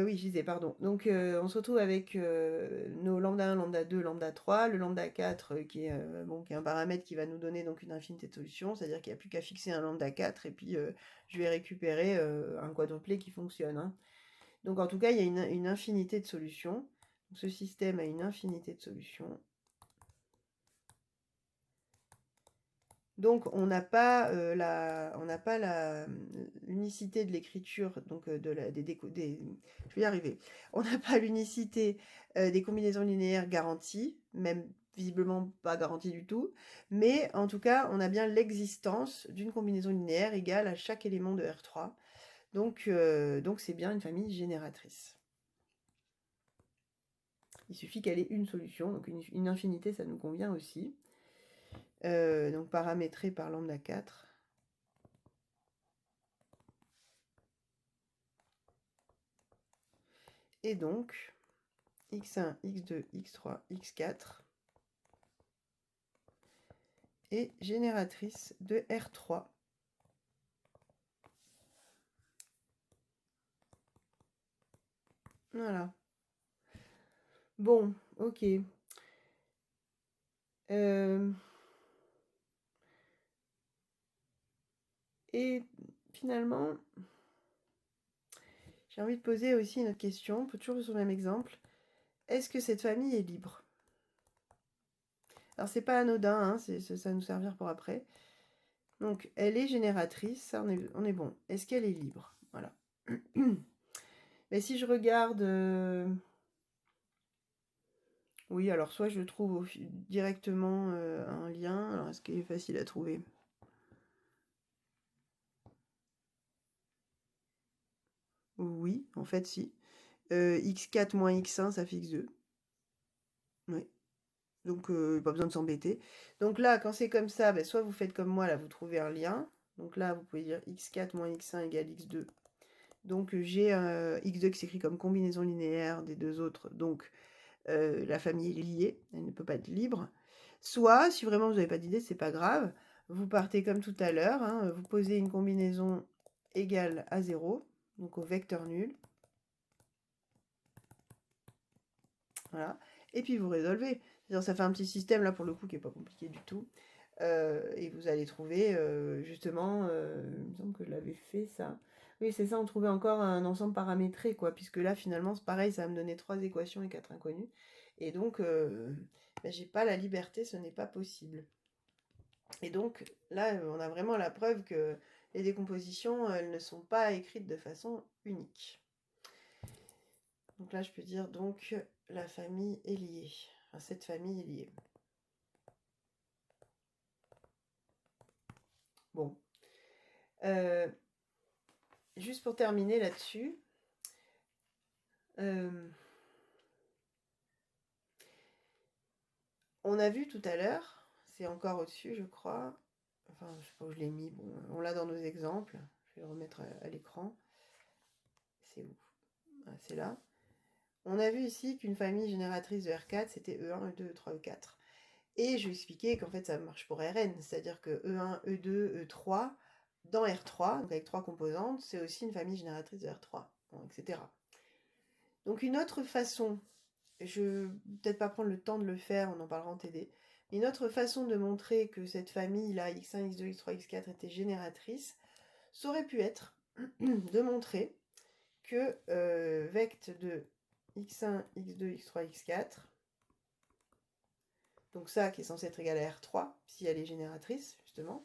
Oui, je disais, pardon. Donc, on se retrouve avec nos lambda 1, lambda 2, lambda 3. Le lambda 4, qui est un paramètre qui va nous donner donc une infinité de solutions. C'est-à-dire qu'il n'y a plus qu'à fixer un lambda 4 et puis je vais récupérer un quadruplet qui fonctionne. Hein. Donc, en tout cas, il y a une infinité de solutions. Donc, ce système a une infinité de solutions. Donc, on n'a pas l'unicité de l'écriture, donc je vais y arriver. On n'a pas l'unicité des combinaisons linéaires garanties, même visiblement pas garantie du tout, mais en tout cas, on a bien l'existence d'une combinaison linéaire égale à chaque élément de R3. Donc c'est bien une famille génératrice. Il suffit qu'elle ait une solution, donc une infinité, ça nous convient aussi. Donc paramétré par lambda 4. Et donc, x1, x2, x3, x4 est génératrice de R3. Voilà. Bon, ok. Et finalement, j'ai envie de poser aussi une autre question, on peut toujours sur le même exemple. Est-ce que cette famille est libre? Alors, c'est pas anodin, hein, ça va nous servir pour après. Donc, elle est génératrice, ça, on est bon. Est-ce qu'elle est libre? Voilà. Mais si je regarde... Oui, alors soit je trouve directement un lien. Alors, est-ce qu'il est facile à trouver? Oui, en fait, si. x4 moins x1, ça fait x2. Oui. Donc, pas besoin de s'embêter. Donc là, quand c'est comme ça, soit vous faites comme moi, là, vous trouvez un lien. Donc là, vous pouvez dire x4 moins x1 égale x2. Donc, j'ai x2 qui s'écrit comme combinaison linéaire des deux autres. Donc, la famille est liée, elle ne peut pas être libre. Soit, si vraiment vous n'avez pas d'idée, c'est pas grave. Vous partez comme tout à l'heure, hein, vous posez une combinaison égale à 0, donc au vecteur nul. Voilà. Et puis vous résolvez. Ça fait un petit système là pour le coup qui n'est pas compliqué du tout. Et vous allez trouver justement, il me semble que je l'avais fait ça. Oui, c'est ça, on trouvait encore un ensemble paramétré, quoi, puisque là finalement c'est pareil, ça va me donner 3 équations et 4 inconnues. Et donc, j'ai pas la liberté, ce n'est pas possible. Et donc là, on a vraiment la preuve que les décompositions, elles ne sont pas écrites de façon unique. Donc là, je peux dire donc la famille est liée. Enfin, cette famille est liée. Bon. Juste pour terminer là-dessus, on a vu tout à l'heure, c'est encore au-dessus, je crois. Enfin, je sais pas où je l'ai mis. Bon, on l'a dans nos exemples. Je vais le remettre à l'écran. C'est où? Ah, c'est là. On a vu ici qu'une famille génératrice de R4, c'était E1, E2, E3, E4. Et je vais expliquer qu'en fait, ça marche pour Rn. C'est-à-dire que E1, E2, E3, dans R3, donc avec 3 composantes, c'est aussi une famille génératrice de R3, bon, etc. Donc une autre façon, je ne vais peut-être pas prendre le temps de le faire, on en parlera en TD, mais une autre façon de montrer que cette famille-là, X1, X2, X3, X4, était génératrice, ça aurait pu être de montrer que vect de X1, X2, X3, X4, donc ça qui est censé être égal à R3, si elle est génératrice, justement,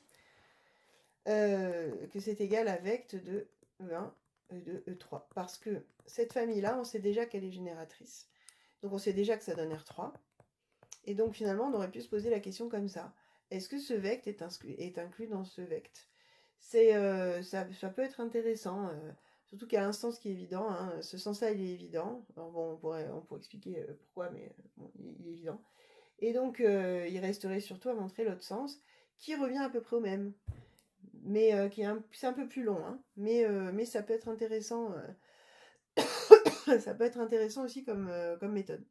que c'est égal à vect de E1, E2, E3. Parce que cette famille-là, on sait déjà qu'elle est génératrice. Donc on sait déjà que ça donne R3. Et donc finalement, on aurait pu se poser la question comme ça. Est-ce que ce vect est inclus dans ce vect? Ça peut être intéressant, surtout qu'à l'instant, ce qui est évident, hein, ce sens-là, il est évident. Alors bon, on pourrait expliquer pourquoi, mais bon, il est évident. Et donc, il resterait surtout à montrer l'autre sens, qui revient à peu près au même, mais c'est un peu plus long, hein, mais ça peut être intéressant, ça peut être intéressant aussi comme méthode.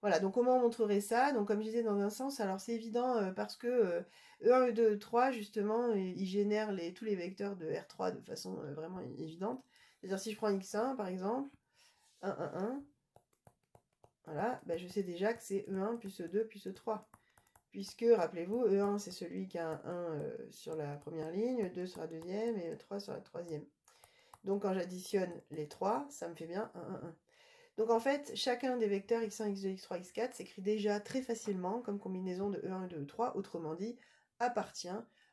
Voilà, donc comment on montrerait ça? Donc comme je disais dans un sens, alors c'est évident parce que E1, E2, E3, justement, ils génèrent tous les vecteurs de R3 de façon vraiment évidente. C'est-à-dire si je prends X1 par exemple, 1, 1, 1, voilà, ben je sais déjà que c'est E1 plus E2 plus E3. Puisque, rappelez-vous, E1 c'est celui qui a un 1 sur la première ligne, E2 sur la deuxième et E3 sur la troisième. Donc quand j'additionne les 3, ça me fait bien 1, 1, 1. Donc en fait, chacun des vecteurs x1, x2, x3, x4 s'écrit déjà très facilement comme combinaison de E1, E2, E3, autrement dit, appartient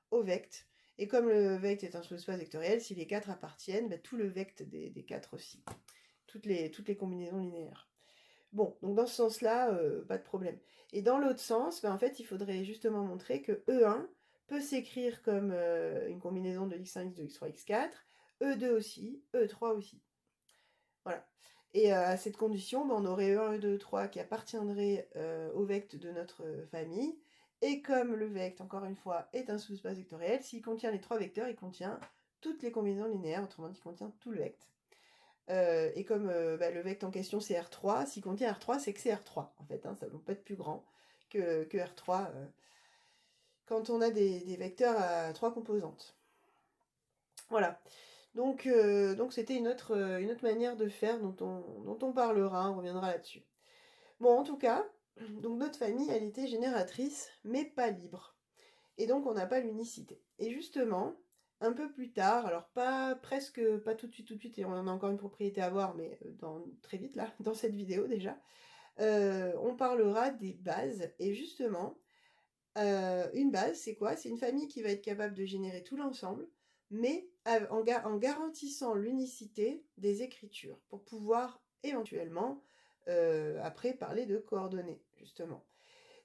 au vect. Et comme le vect est un sous-espace vectoriel, si les 4 appartiennent, ben, tout le vect des 4 aussi. Toutes les combinaisons linéaires. Bon, donc dans ce sens-là, pas de problème. Et dans l'autre sens, ben en fait, il faudrait justement montrer que E1 peut s'écrire comme une combinaison de x1, x2, x3, x4, E2 aussi, E3 aussi. Voilà. Et à cette condition, ben, on aurait E1, E2, E3 qui appartiendraient au vect de notre famille. Et comme le vect, encore une fois, est un sous-espace vectoriel, s'il contient les 3 vecteurs, il contient toutes les combinaisons linéaires, autrement dit, il contient tout le vect. Et comme le vecteur en question c'est R3, s'il contient R3, c'est que c'est R3, en fait, hein, ça ne peut pas être plus grand que R3 quand on a des vecteurs à 3 composantes. Voilà, donc c'était une autre manière de faire dont on parlera, on reviendra là-dessus. Bon, en tout cas, donc notre famille, elle était génératrice, mais pas libre. Et donc on n'a pas l'unicité. Et justement, un peu plus tard, alors pas tout de suite, et on en a encore une propriété à voir, mais très vite là, dans cette vidéo déjà, on parlera des bases. Et justement, une base, c'est quoi? C'est une famille qui va être capable de générer tout l'ensemble, mais en garantissant l'unicité des écritures, pour pouvoir éventuellement, après, parler de coordonnées, justement.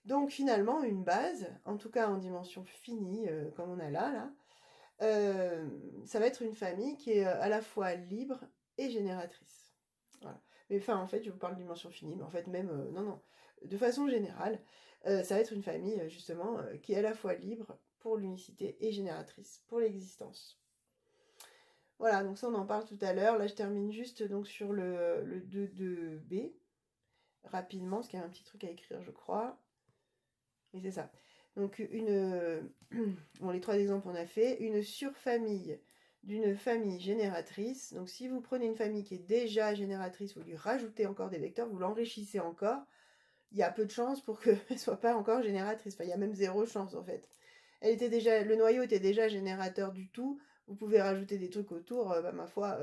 Donc finalement, une base, en tout cas en dimension finie, comme on a là, ça va être une famille qui est à la fois libre et génératrice. Voilà. Mais enfin, en fait, je vous parle de dimension finie, mais en fait, même, non, de façon générale, ça va être une famille, justement, qui est à la fois libre pour l'unicité et génératrice pour l'existence. Voilà, donc ça, on en parle tout à l'heure. Là, je termine juste donc sur le 2b, rapidement, parce qu'il y a un petit truc à écrire, je crois. Oui, c'est ça. Donc, bon, les 3 exemples, on a fait. Une surfamille d'une famille génératrice. Donc, si vous prenez une famille qui est déjà génératrice, vous lui rajoutez encore des vecteurs, vous l'enrichissez encore, il y a peu de chances pour qu'elle ne soit pas encore génératrice. Enfin, il y a même 0 chance, en fait. Le noyau était déjà générateur du tout. Vous pouvez rajouter des trucs autour, ma foi,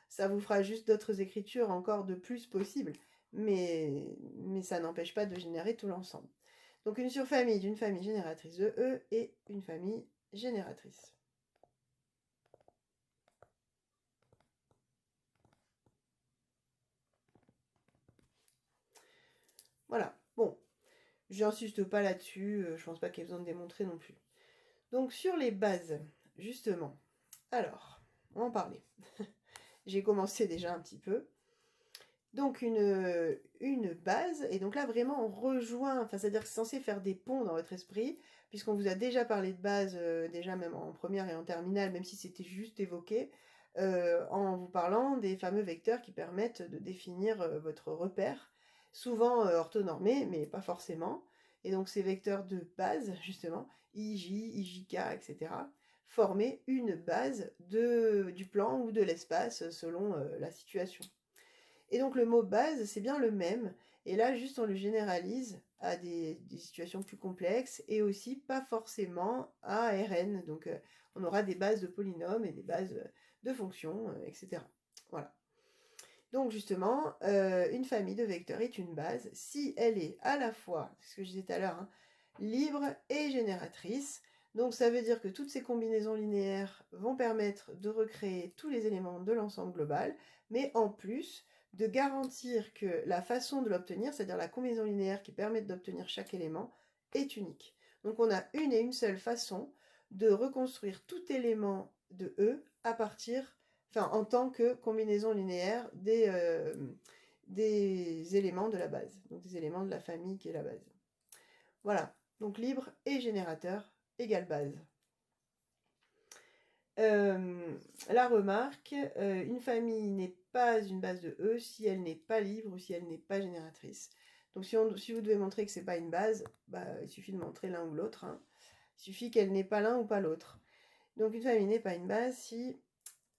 ça vous fera juste d'autres écritures encore de plus possibles. Mais ça n'empêche pas de générer tout l'ensemble. Donc une surfamille d'une famille génératrice de E et une famille génératrice. J'insiste pas là-dessus, je pense pas qu'il y ait besoin de démontrer non plus. Donc sur les bases, justement, alors, on va en parler. J'ai commencé déjà un petit peu. Donc une base, et donc là vraiment on rejoint, enfin c'est-à-dire que c'est censé faire des ponts dans votre esprit, puisqu'on vous a déjà parlé de base, déjà même en première et en terminale, même si c'était juste évoqué, en vous parlant des fameux vecteurs qui permettent de définir votre repère, souvent orthonormés, mais pas forcément. Et donc ces vecteurs de base, justement, IJ, IJK, etc., formaient une base du plan ou de l'espace selon la situation. Et donc le mot base, c'est bien le même. Et là, juste on le généralise à des situations plus complexes et aussi pas forcément à Rn. Donc on aura des bases de polynômes et des bases de fonctions, etc. Voilà. Donc justement, une famille de vecteurs est une base si elle est à la fois, c'est ce que je disais tout à l'heure, hein, libre et génératrice. Donc ça veut dire que toutes ces combinaisons linéaires vont permettre de recréer tous les éléments de l'ensemble global, mais en plus de garantir que la façon de l'obtenir, c'est-à-dire la combinaison linéaire qui permet d'obtenir chaque élément, est unique. Donc on a une et une seule façon de reconstruire tout élément de E à partir, enfin en tant que combinaison linéaire des éléments de la base, donc des éléments de la famille qui est la base. Voilà, donc libre et générateur égale base. La remarque, une famille n'est pas une base de E si elle n'est pas libre ou si elle n'est pas génératrice. Donc si vous devez montrer que c'est pas une base, bah, il suffit de montrer l'un ou l'autre. Hein. Il suffit qu'elle n'ait pas l'un ou pas l'autre. Donc une famille n'est pas une base si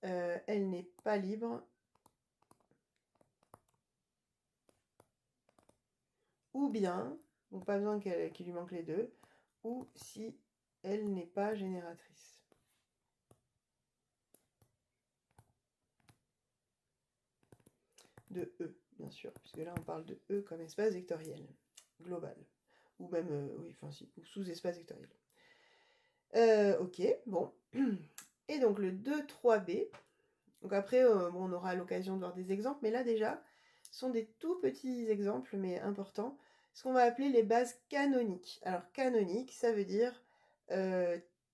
elle n'est pas libre ou bien, donc pas besoin qu'il lui manque les deux, ou si elle n'est pas génératrice. De E, bien sûr, puisque là on parle de E comme espace vectoriel, global, ou même, oui, enfin si, ou sous-espace vectoriel. Ok, bon. Et donc le 2, 3b, donc après bon, on aura l'occasion de voir des exemples, mais là déjà, ce sont des tout petits exemples, mais importants, ce qu'on va appeler les bases canoniques. Alors canonique, ça veut dire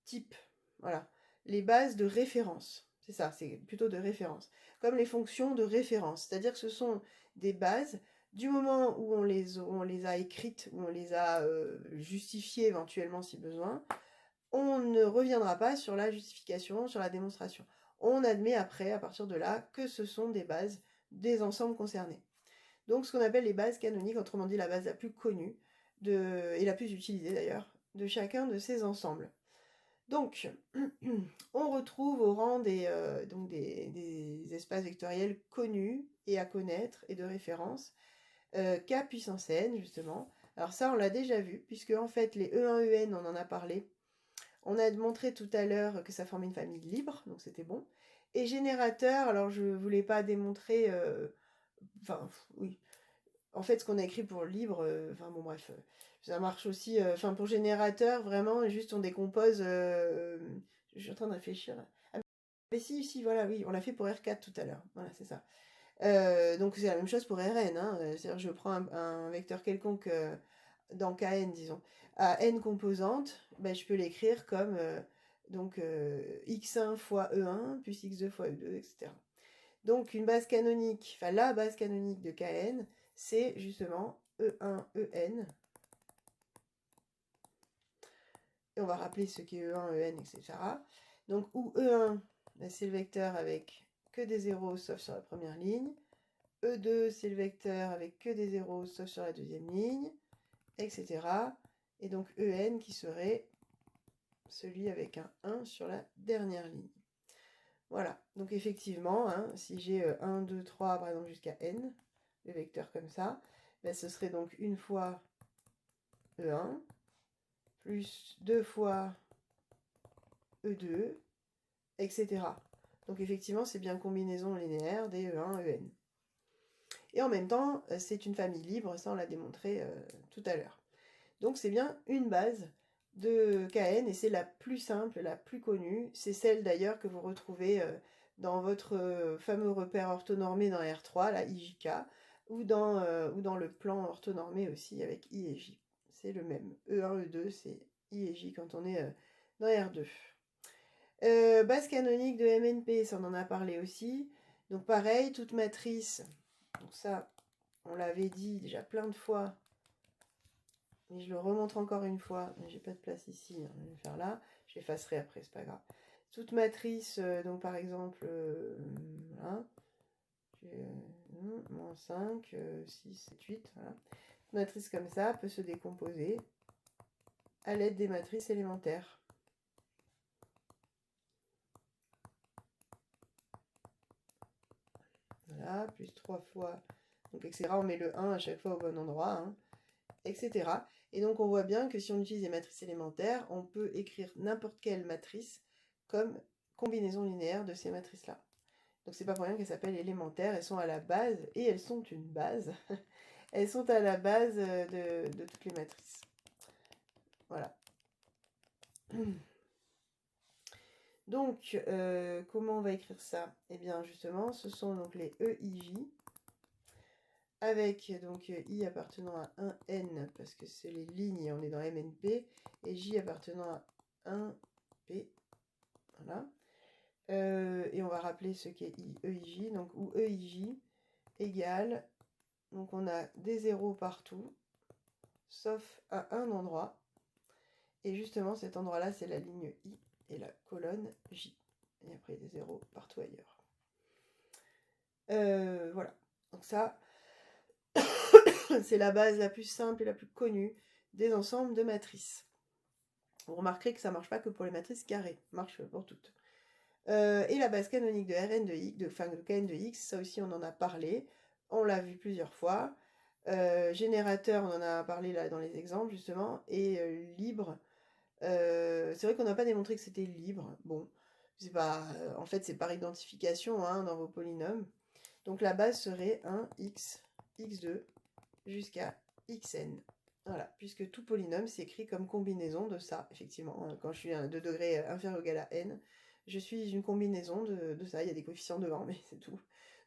type, voilà, les bases de référence. C'est ça, c'est plutôt de référence. Comme les fonctions de référence, c'est-à-dire que ce sont des bases, du moment où on les a écrites, où on les a justifiées éventuellement si besoin, on ne reviendra pas sur la justification, sur la démonstration. On admet après, à partir de là, que ce sont des bases des ensembles concernés. Donc ce qu'on appelle les bases canoniques, autrement dit la base la plus connue, et la plus utilisée d'ailleurs, de chacun de ces ensembles. Donc, on retrouve au rang des espaces vectoriels connus et à connaître et de référence, K puissance n, justement. Alors ça, on l'a déjà vu, puisque en fait, les E1, En, on en a parlé. On a montré tout à l'heure que ça formait une famille libre, donc c'était bon. Et générateur, alors je ne voulais pas démontrer... Enfin, oui. En fait, ce qu'on a écrit pour libre, enfin bon bref, ça marche aussi, enfin pour générateur, vraiment, juste on décompose, je suis en train de réfléchir. Ah, mais si, voilà, oui, on l'a fait pour R4 tout à l'heure, voilà, c'est ça. Donc c'est la même chose pour Rn, hein, c'est-à-dire je prends un vecteur quelconque dans Kn, disons, à n composantes, ben, je peux l'écrire comme donc x1 fois e1 plus x2 fois e2, etc. Donc une base canonique, enfin la base canonique de Kn, c'est justement E1, En. Et on va rappeler ce qu'est E1, En, etc. Donc où E1, c'est le vecteur avec que des zéros sauf sur la première ligne. E2, c'est le vecteur avec que des zéros sauf sur la deuxième ligne, etc. Et donc En qui serait celui avec un 1 sur la dernière ligne. Voilà, donc effectivement, hein, si j'ai 1, 2, 3, par exemple jusqu'à n, le vecteur comme ça, ben ce serait donc une fois E1, plus 2 fois E2, etc. Donc effectivement, c'est bien combinaison linéaire des E1, En. Et en même temps, c'est une famille libre, ça on l'a démontré tout à l'heure. Donc c'est bien une base de Kn et c'est la plus simple, la plus connue. C'est celle d'ailleurs que vous retrouvez dans votre fameux repère orthonormé dans R3, la IJK, ou dans le plan orthonormé aussi avec I et J. c'est le même. E1, E2, c'est I et J quand on est dans R2. Base canonique de MNP, ça on en a parlé aussi. Donc pareil, toute matrice, donc ça, on l'avait dit déjà plein de fois, mais je le remontre encore une fois. J'ai pas de place ici, hein, je vais le faire là. J'effacerai après, c'est pas grave. Toute matrice, donc par exemple, voilà, moins 5, 6, 7, 8, voilà. Toute matrice comme ça peut se décomposer à l'aide des matrices élémentaires. Voilà, plus 3 fois, donc etc. On met le 1 à chaque fois au bon endroit, hein, etc. Et donc on voit bien que si on utilise des matrices élémentaires, on peut écrire n'importe quelle matrice comme combinaison linéaire de ces matrices-là. Donc c'est pas pour rien qu'elles s'appellent élémentaires, elles sont à la base, et elles sont une base, elles sont à la base de toutes les matrices. Voilà. Donc, comment on va écrire ça? Eh bien, justement, ce sont donc les EIJ, avec donc I appartenant à 1N, parce que c'est les lignes, on est dans MNP, et J appartenant à 1P. Voilà. Et on va rappeler ce qu'est EIJ, donc où EIJ égale, donc on a des zéros partout, sauf à un endroit. Et justement, cet endroit-là, c'est la ligne I et la colonne J. Et après, des zéros partout ailleurs. Voilà. Donc ça, c'est la base la plus simple et la plus connue des ensembles de matrices. Vous remarquerez que ça ne marche pas que pour les matrices carrées, ça marche pour toutes. Et la base canonique de Rn de X, de Kn de X, ça aussi on en a parlé, on l'a vu plusieurs fois. Générateur, on en a parlé là dans les exemples justement, et libre, c'est vrai qu'on n'a pas démontré que c'était libre, bon, c'est pas, en fait c'est par identification hein, dans vos polynômes. Donc la base serait 1x, x2, jusqu'à xn. Voilà, puisque tout polynôme s'écrit comme combinaison de ça, effectivement. Quand je suis de degré inférieur ou égal à n, je suis une combinaison de ça. Il y a des coefficients devant, mais c'est tout.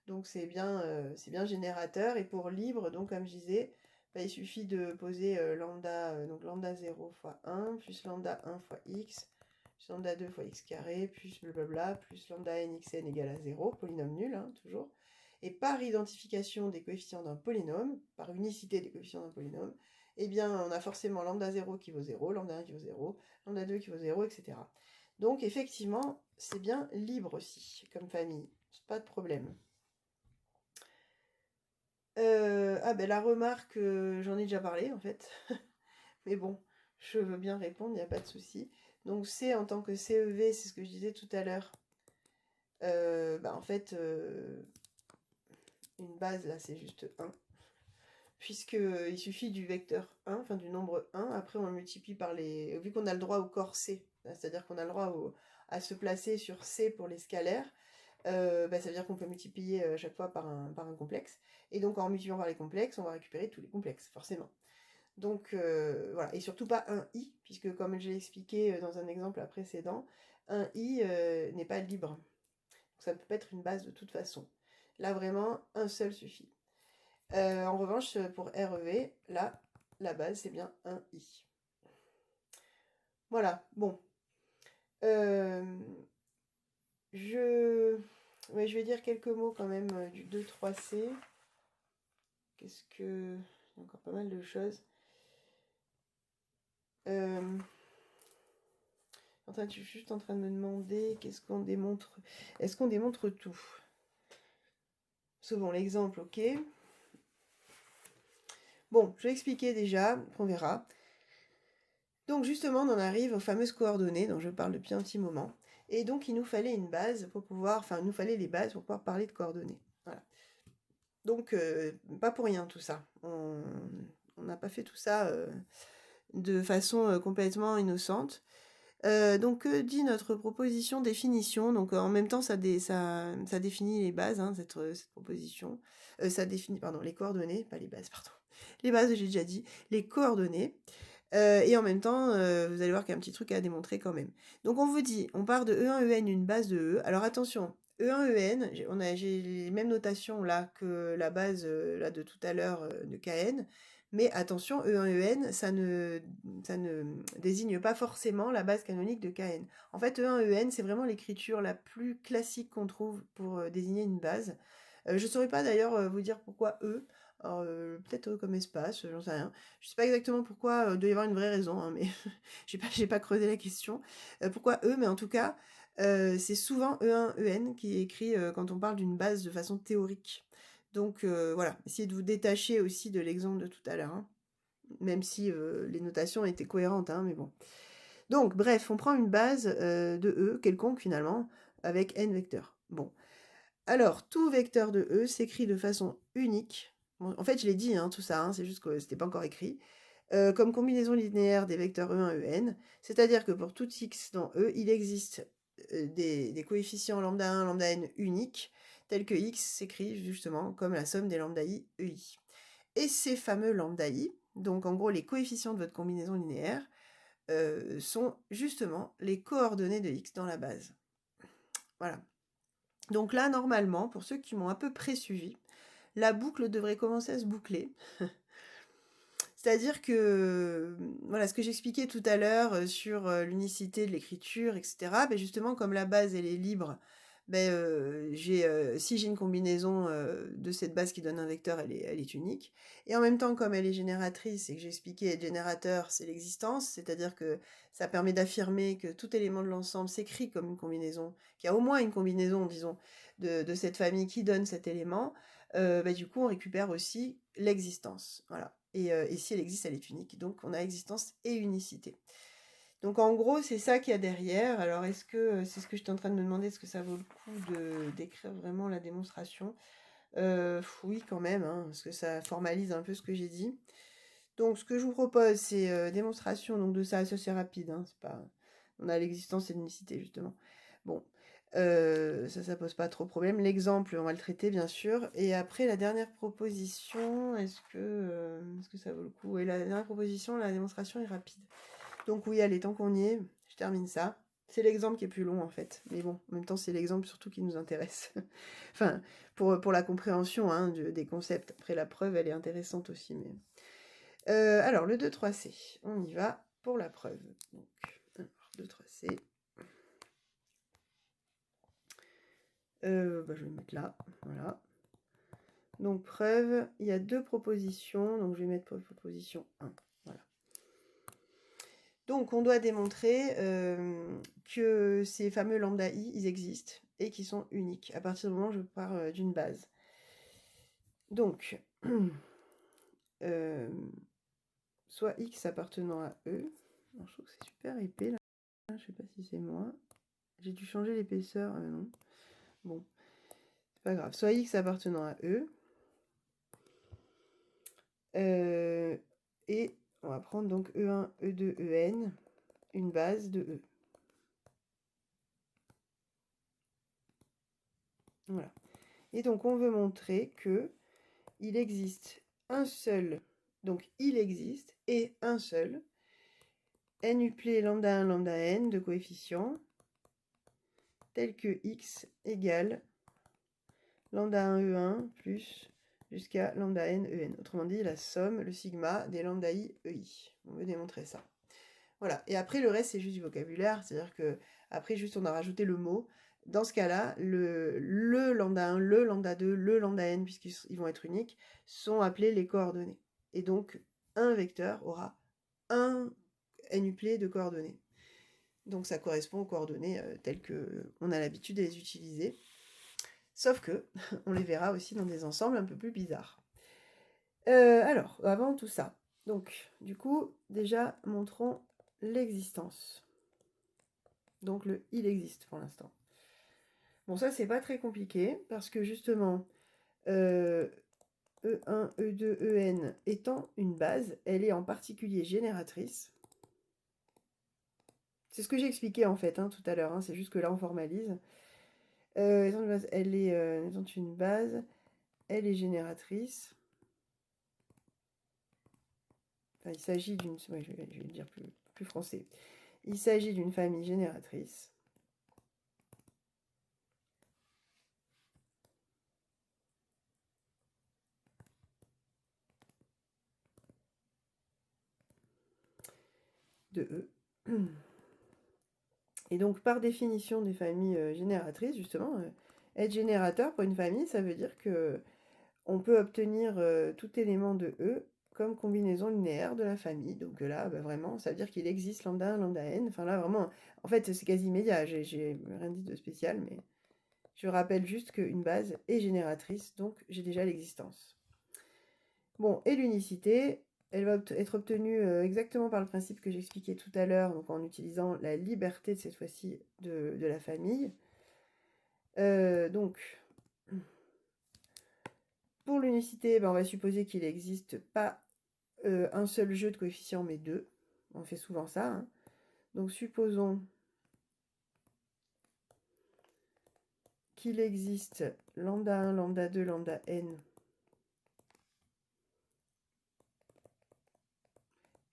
Donc c'est bien générateur. Et pour libre, donc comme je disais, bah, il suffit de poser lambda, donc lambda 0 fois 1, plus lambda 1 fois x, plus lambda 2 fois x carré, plus blablabla, plus lambda n xn égale à 0, polynôme nul, hein, toujours. Et par identification des coefficients d'un polynôme, par unicité des coefficients d'un polynôme, eh bien, on a forcément lambda 0 qui vaut 0, lambda 1 qui vaut 0, lambda 2 qui vaut 0, etc. Donc, effectivement, c'est bien libre aussi, comme famille. C'est pas de problème. Ah ben la remarque, j'en ai déjà parlé, en fait. Mais bon, je veux bien répondre, il n'y a pas de souci. Donc, C en tant que CEV, c'est ce que je disais tout à l'heure. En fait, une base, là, c'est juste 1. Puisqu'il suffit du vecteur 1, enfin du nombre 1, après on le multiplie par les... Vu qu'on a le droit au corps C, c'est-à-dire qu'on a le droit à se placer sur C pour les scalaires, ça veut dire qu'on peut multiplier à chaque fois par un complexe. Et donc en multipliant par les complexes, on va récupérer tous les complexes, forcément. Donc voilà, et surtout pas un I, puisque comme je l'ai expliqué dans un exemple précédent, un I n'est pas libre. Donc ça ne peut pas être une base de toute façon. Là vraiment, un seul suffit. En revanche, pour REV, là, la base, c'est bien un I. Voilà, bon. Je vais dire quelques mots quand même du 2-3C. Qu'est-ce que... Il y a encore pas mal de choses. Je suis juste en train de me demander qu'est-ce qu'on démontre. Est-ce qu'on démontre tout? Souvent l'exemple, ok. Bon, je vais expliquer déjà, on verra. Donc justement, on en arrive aux fameuses coordonnées dont je parle depuis un petit moment. Et donc, il nous fallait une base pour pouvoir... Enfin, il nous fallait les bases pour pouvoir parler de coordonnées. Voilà. Donc, pas pour rien tout ça. On n'a pas fait tout ça de façon complètement innocente. Donc, que dit notre proposition définition? Donc, en même temps, ça définit les bases, hein, cette proposition. Ça définit, pardon, les coordonnées, pas les bases, pardon. Les bases, j'ai déjà dit. Les coordonnées. Et en même temps, vous allez voir qu'il y a un petit truc à démontrer quand même. Donc on vous dit, on part de E1, EN, une base de E. Alors attention, E1, EN, j'ai les mêmes notations là que la base là, de tout à l'heure de KN, Mais attention, E1, ça ne désigne pas forcément la base canonique de Kn. En fait, E1, c'est vraiment l'écriture la plus classique qu'on trouve pour désigner une base. Je ne saurais pas d'ailleurs vous dire pourquoi E. Alors, peut-être E comme espace, j'en sais rien. Je sais pas exactement pourquoi, il doit y avoir une vraie raison, hein, mais j'ai pas creusé la question. Pourquoi E, mais en tout cas, c'est souvent E1, En qui est écrit quand on parle d'une base de façon théorique. Donc voilà, essayez de vous détacher aussi de l'exemple de tout à l'heure, hein, même si les notations étaient cohérentes, hein, mais bon. Donc bref, on prend une base de E quelconque finalement, avec n vecteurs. Bon, alors tout vecteur de E s'écrit de façon unique. Bon, en fait, je l'ai dit, hein, tout ça, hein, c'est juste que c'était pas encore écrit. Comme combinaison linéaire des vecteurs E1, En, c'est-à-dire que pour tout x dans E, il existe des coefficients lambda 1, lambda n uniques, tels que x s'écrit justement comme la somme des lambda i EI. Et ces fameux lambda i, donc en gros les coefficients de votre combinaison linéaire, sont justement les coordonnées de x dans la base. Voilà. Donc là, normalement, pour ceux qui m'ont à peu près suivi, la boucle devrait commencer à se boucler. C'est-à-dire que, voilà, ce que j'expliquais tout à l'heure sur l'unicité de l'écriture, etc., ben justement, comme la base, elle est libre, ben, si j'ai une combinaison de cette base qui donne un vecteur, elle est unique. Et en même temps, comme elle est génératrice, et que j'ai expliqué être générateur, c'est l'existence, c'est-à-dire que ça permet d'affirmer que tout élément de l'ensemble s'écrit comme une combinaison, qu'il y a au moins une combinaison, disons, de cette famille qui donne cet élément. Ben, du coup, on récupère aussi l'existence. Voilà. Et si elle existe, elle est unique. Donc, on a existence et unicité. Donc, en gros, c'est ça qu'il y a derrière. Alors, est-ce que, c'est ce que j'étais en train de me demander, est-ce que ça vaut le coup d'écrire vraiment la démonstration? Oui, quand même, hein, parce que ça formalise un peu ce que j'ai dit. Donc, ce que je vous propose, c'est démonstration donc, de ça, c'est rapide. Hein, c'est pas... On a l'existence et l'unicité, justement. Bon, ça pose pas trop de problème. L'exemple, on va le traiter, bien sûr. Et après, la dernière proposition, est-ce que ça vaut le coup? Et la dernière proposition, la démonstration est rapide. Donc oui, allez, tant qu'on y est, je termine ça. C'est l'exemple qui est plus long, en fait. Mais bon, en même temps, c'est l'exemple surtout qui nous intéresse. Enfin, pour la compréhension hein, des concepts. Après, la preuve, elle est intéressante aussi, mais... alors, le 2, 3C. On y va pour la preuve. Donc, alors, 2, 3C. Je vais le mettre là. Voilà. Donc, preuve, il y a 2 propositions. Donc, je vais mettre proposition 1. Voilà. Donc, on doit démontrer que ces fameux lambda i, ils existent et qu'ils sont uniques à partir du moment où je pars d'une base. Donc, soit x appartenant à E. Alors, je trouve que c'est super épais là. Je sais pas si c'est moi. J'ai dû changer l'épaisseur. Non. Bon, c'est pas grave. Soit x appartenant à E. Et on va prendre donc E1, E2, En, une base de E. Voilà. Et donc on veut montrer que il existe un seul, donc il existe, et un seul, n uplé lambda 1, lambda n de coefficients, tel que x égale lambda 1 E1 plus jusqu'à lambda n En. Autrement dit, la somme, le sigma des lambda i EI. On veut démontrer ça. Voilà. Et après, le reste, c'est juste du vocabulaire. C'est-à-dire que après, juste, on a rajouté le mot. Dans ce cas-là, le lambda 1, le lambda 2, le lambda n, puisqu'ils vont être uniques, sont appelés les coordonnées. Et donc, un vecteur aura un n-uplet de coordonnées. Donc, ça correspond aux coordonnées telles qu'on a l'habitude de les utiliser. Sauf que, on les verra aussi dans des ensembles un peu plus bizarres. Alors, avant tout ça, donc, du coup, déjà, montrons l'existence. Donc le il existe pour l'instant. Bon, ça, c'est pas très compliqué, parce que justement, E1, E2, En étant une base, elle est en particulier génératrice. C'est ce que j'ai expliqué en fait hein, tout à l'heure, hein, c'est juste que là on formalise. Étant une base, elle est génératrice. Enfin, il s'agit d'une... Ouais, je vais le dire plus français. Il s'agit d'une famille génératrice. de E. Et donc, par définition des familles génératrices, justement, être générateur pour une famille, ça veut dire que on peut obtenir tout élément de E comme combinaison linéaire de la famille. Donc là, bah, vraiment, ça veut dire qu'il existe lambda 1, lambda n. Enfin là, vraiment, en fait, c'est quasi immédiat. J'ai rien dit de spécial, mais je rappelle juste qu'une base est génératrice, donc j'ai déjà l'existence. Bon, et l'unicité, elle va être obtenue exactement par le principe que j'expliquais tout à l'heure, donc en utilisant la liberté de cette fois-ci de la famille. Donc, pour l'unicité, ben, on va supposer qu'il n'existe pas un seul jeu de coefficients, mais deux. On fait souvent ça. Hein. Donc, supposons qu'il existe lambda 1, lambda 2, lambda n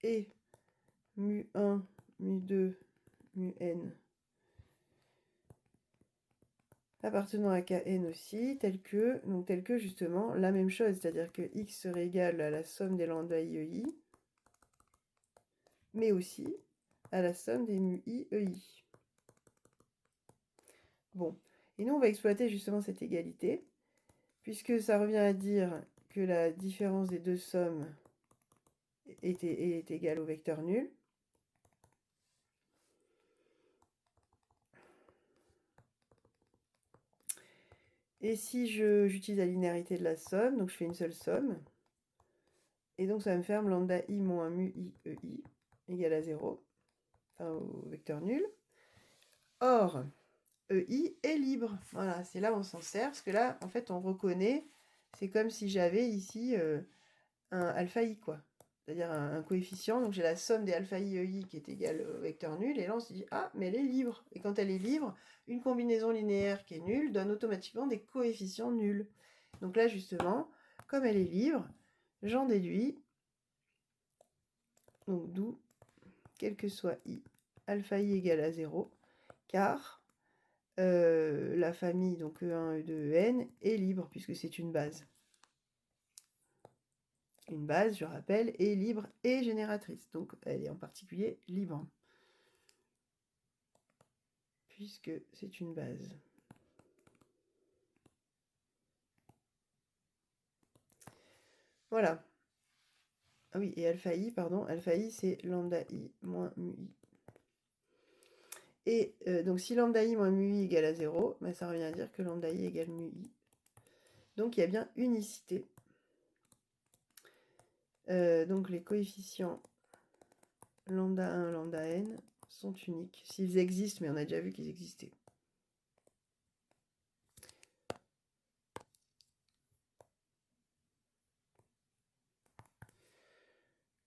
et mu 1, mu 2, mu n appartenant à Kn aussi, tel que justement la même chose, c'est-à-dire que x serait égal à la somme des lambda i e i, mais aussi à la somme des mu i e i. Bon, et nous on va exploiter justement cette égalité, puisque ça revient à dire que la différence des deux sommes est égale au vecteur nul. Et si j'utilise la linéarité de la somme, donc je fais une seule somme, et donc ça va me faire lambda i moins mu i e i égale à 0, enfin au vecteur nul. Or, EI est libre. Voilà, c'est là où on s'en sert, parce que là, en fait, on reconnaît, c'est comme si j'avais ici un alpha i, quoi. C'est-à-dire un coefficient, donc j'ai la somme des alpha i e i qui est égale au vecteur nul, et là on se dit, ah, mais elle est libre. Et quand elle est libre, une combinaison linéaire qui est nulle donne automatiquement des coefficients nuls. Donc là, justement, comme elle est libre, j'en déduis, donc d'où, quel que soit i, alpha i égale à 0, car la famille, donc E1, E2, En, est libre, puisque c'est une base. Une base, je rappelle, est libre et génératrice. Donc, elle est en particulier libre. Puisque c'est une base. Voilà. Ah oui, et alpha i, pardon. Alpha i, c'est lambda i moins mu i. Et donc, si lambda i moins mu i égale à 0, bah, ça revient à dire que lambda i égale mu i. Donc, il y a bien unicité. Donc, les coefficients lambda 1, lambda n sont uniques. S'ils existent, mais on a déjà vu qu'ils existaient.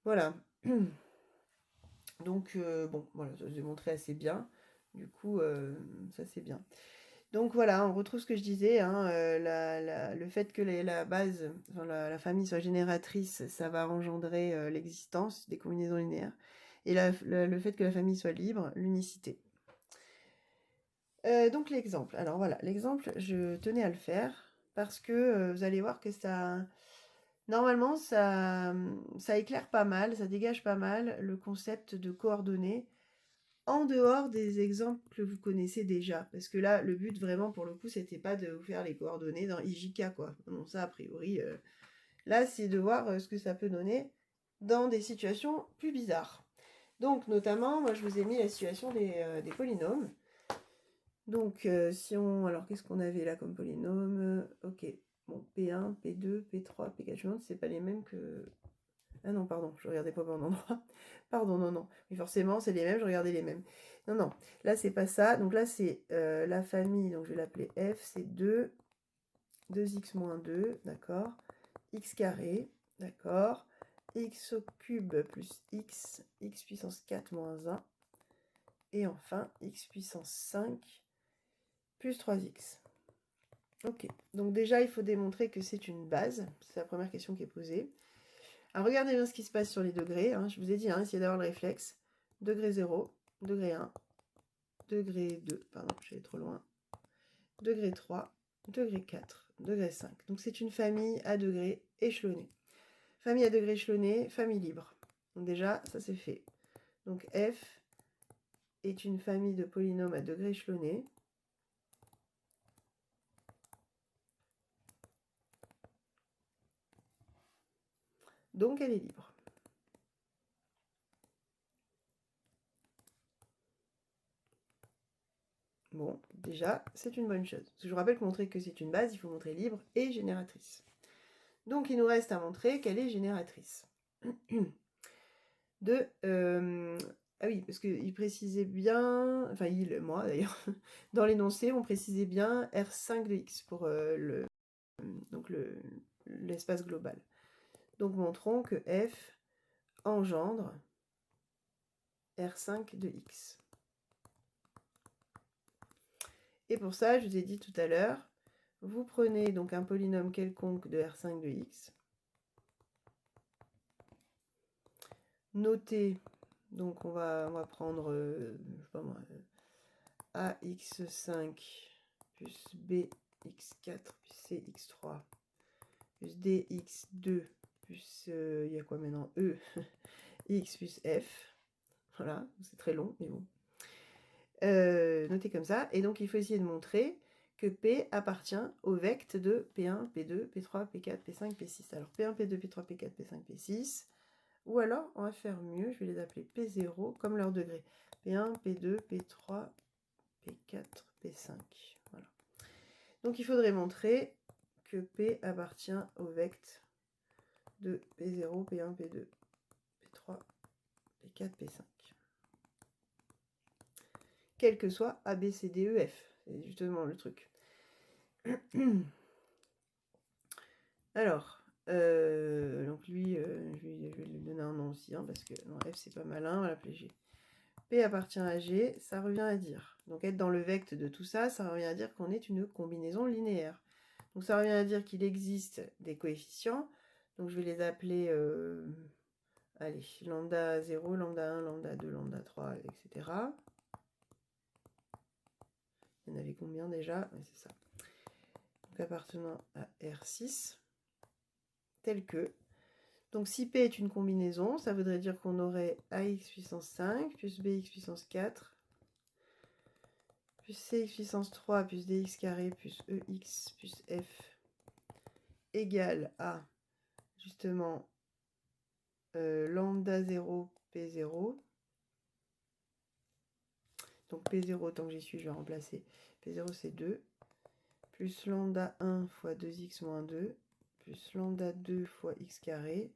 Voilà. Donc, bon, voilà, ça s'est montré assez bien. Du coup, ça c'est bien. Donc voilà, on retrouve ce que je disais, hein, le fait que la base, enfin, la famille soit génératrice, ça va engendrer l'existence des combinaisons linéaires. Et le fait que la famille soit libre, l'unicité. Donc l'exemple. Alors voilà, l'exemple, je tenais à le faire parce que vous allez voir que ça... Normalement, ça éclaire pas mal, ça dégage pas mal le concept de coordonnées en dehors des exemples que vous connaissez déjà. Parce que là, le but vraiment pour le coup, c'était pas de vous faire les coordonnées dans IJK, quoi. Non, ça a priori, là, c'est de voir ce que ça peut donner dans des situations plus bizarres. Donc, notamment, moi, je vous ai mis la situation des polynômes. Donc, si on... Alors, qu'est-ce qu'on avait là comme polynôme? Ok. Bon, P1, P2, P3, P4, je me demande si c'est pas les mêmes que... Ah non, pardon, je regardais pas au bon endroit. Pardon, non, non. Mais forcément, c'est les mêmes, je regardais les mêmes. Non, non, là, c'est pas ça. Donc là, c'est la famille, donc je vais l'appeler F, c'est 2x moins 2, d'accord. X carré, d'accord. X au cube plus x puissance 4 moins 1. Et enfin, x puissance 5 plus 3x. Ok, donc déjà, il faut démontrer que c'est une base. C'est la première question qui est posée. Alors, regardez bien ce qui se passe sur les degrés. Hein. Je vous ai dit, hein, essayez d'avoir le réflexe. Degré 0, degré 1, degré 2, pardon, je suis allée trop loin. Degré 3, degré 4, degré 5. Donc, c'est une famille à degrés échelonnés. Famille à degrés échelonnés, famille libre. Donc déjà, ça c'est fait. Donc f est une famille de polynômes à degré échelonné. Donc elle est libre. Bon, déjà, c'est une bonne chose. Parce que je vous rappelle que montrer que c'est une base, il faut montrer libre et génératrice. Donc il nous reste à montrer qu'elle est génératrice. Ah oui, parce qu'il précisait bien, enfin moi d'ailleurs, dans l'énoncé, on précisait bien R5 de X pour l'espace global. Donc montrons que F engendre R5 de X. Et pour ça, je vous ai dit tout à l'heure, vous prenez donc un polynôme quelconque de R5 de X, notez, donc on va prendre, je sais pas moi, AX5 plus BX4 plus CX3 plus DX2 plus, il y a quoi maintenant, E, X plus F, voilà, c'est très long, mais bon. Notez comme ça, et donc il faut essayer de montrer que P appartient au vecte de P1, P2, P3, P4, P5, P6. Alors P1, P2, P3, P4, P5, P6, ou alors on va faire mieux, je vais les appeler P0 comme leur degré. P1, P2, P3, P4, P5. Voilà. Donc il faudrait montrer que P appartient au vecte de P0, P1, P2, P3, P4, P5. Quel que soit A, B, C, D, E, F. C'est justement le truc. Alors, donc lui, je vais lui donner un nom aussi, hein, parce que non, F c'est pas malin, on va l'appeler G. P appartient à G, ça revient à dire. Donc être dans le vecte de tout ça, ça revient à dire qu'on est une combinaison linéaire. Donc ça revient à dire qu'il existe des coefficients. Donc je vais les appeler, allez, lambda 0, lambda 1, lambda 2, lambda 3, etc. Il y en avait combien déjà? Ouais, c'est ça. Donc appartenant à R6, tel que. Donc si P est une combinaison, ça voudrait dire qu'on aurait AX puissance 5 plus BX puissance 4 plus CX puissance 3 plus DX carré plus EX plus F égale à justement lambda 0 P0. Donc P0, tant que j'y suis, je vais remplacer. P0 c'est 2 plus lambda 1 fois 2x moins 2 plus lambda 2 fois x carré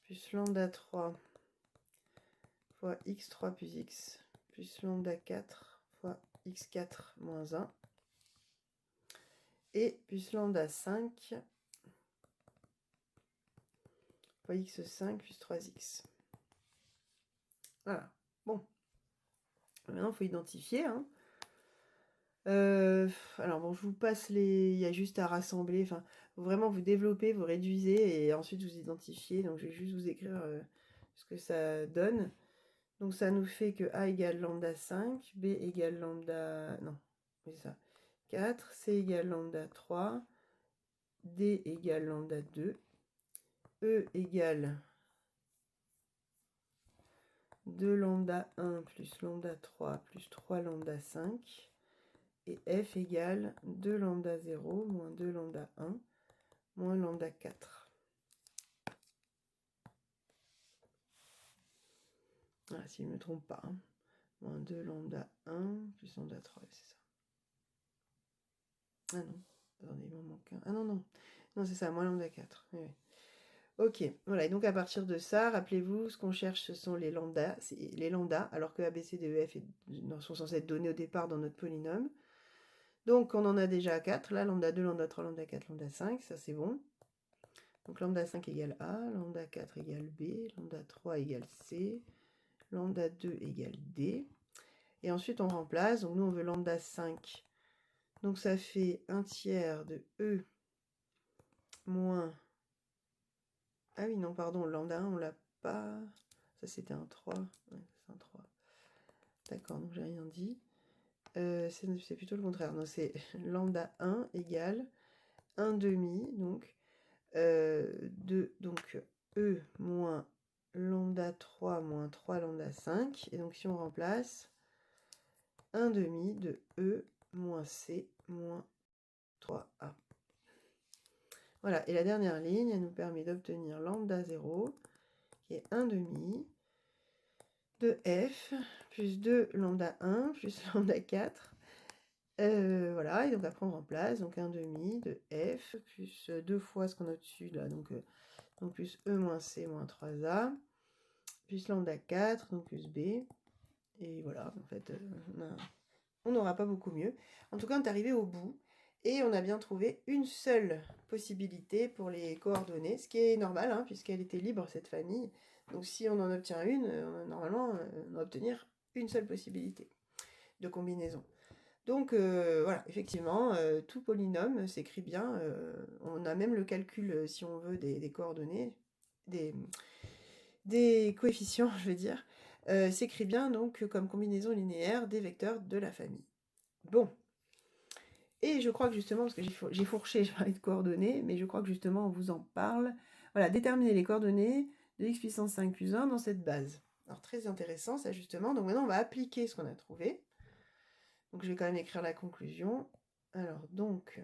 plus lambda 3 fois x3 plus x plus lambda 4 fois x4 moins 1 et plus lambda 5 fois x5 plus 3x. Voilà. Bon. Maintenant, il faut identifier. Hein. Alors, bon, je vous passe les... Il y a juste à rassembler. Enfin, vraiment, vous développez, vous réduisez et ensuite vous identifiez. Donc, je vais juste vous écrire ce que ça donne. Donc, ça nous fait que A égale lambda 5, B égale lambda... Non, c'est ça. 4, C égale lambda 3, D égale lambda 2, E égale 2 lambda 1 plus lambda 3 plus 3 lambda 5, et F égale 2 lambda 0 moins 2 lambda 1 moins lambda 4. Voilà, si je ne me trompe pas. Hein. Moins 2 lambda 1 plus lambda 3, c'est ça. Ah non, attendez, il m'en manque un. Ah non, non. Non, c'est ça, moins lambda 4. Oui, oui. Ok, voilà, et donc à partir de ça, rappelez-vous, ce qu'on cherche, ce sont les lambdas, alors que A, B, C, D, E, F sont censés être donnés au départ dans notre polynôme. Donc on en a déjà 4, là, lambda 2, lambda 3, lambda 4, lambda 5, ça c'est bon. Donc lambda 5 égale A, lambda 4 égale B, lambda 3 égale C, lambda 2 égale D. Et ensuite on remplace, donc nous on veut lambda 5, donc ça fait 1 tiers de E moins... Ah oui, non, pardon, lambda 1, on l'a pas... Ça, c'était un 3. Ouais, c'est un 3. D'accord, donc j'ai rien dit. C'est plutôt le contraire. Non, c'est lambda 1 égale 1 demi, donc, donc E moins lambda 3 moins 3 lambda 5. Et donc si on remplace 1 demi de E moins C moins 3A. Voilà, et la dernière ligne, elle nous permet d'obtenir lambda 0, qui est 1 demi de F, plus 2 lambda 1, plus lambda 4. Voilà, et donc après on remplace, donc 1 demi de F, plus 2 fois ce qu'on a au-dessus, là, donc plus E moins C moins 3A, plus lambda 4, donc plus B, et voilà, en fait, on n'aura pas beaucoup mieux. En tout cas, on est arrivé au bout, et on a bien trouvé une seule possibilité pour les coordonnées, ce qui est normal, hein, puisqu'elle était libre, cette famille. Donc si on en obtient une, normalement, on va obtenir une seule possibilité de combinaison. Donc voilà, effectivement, tout polynôme s'écrit bien. On a même le calcul, si on veut, des coordonnées, des coefficients, je veux dire, s'écrit bien donc comme combinaison linéaire des vecteurs de la famille. Bon. Et je crois que justement, parce que j'ai fourché, je parlais de coordonnées, mais je crois que justement on vous en parle. Voilà, déterminer les coordonnées de x puissance 5 plus 1 dans cette base. Alors très intéressant ça justement. Donc maintenant on va appliquer ce qu'on a trouvé. Donc je vais quand même écrire la conclusion. Alors donc,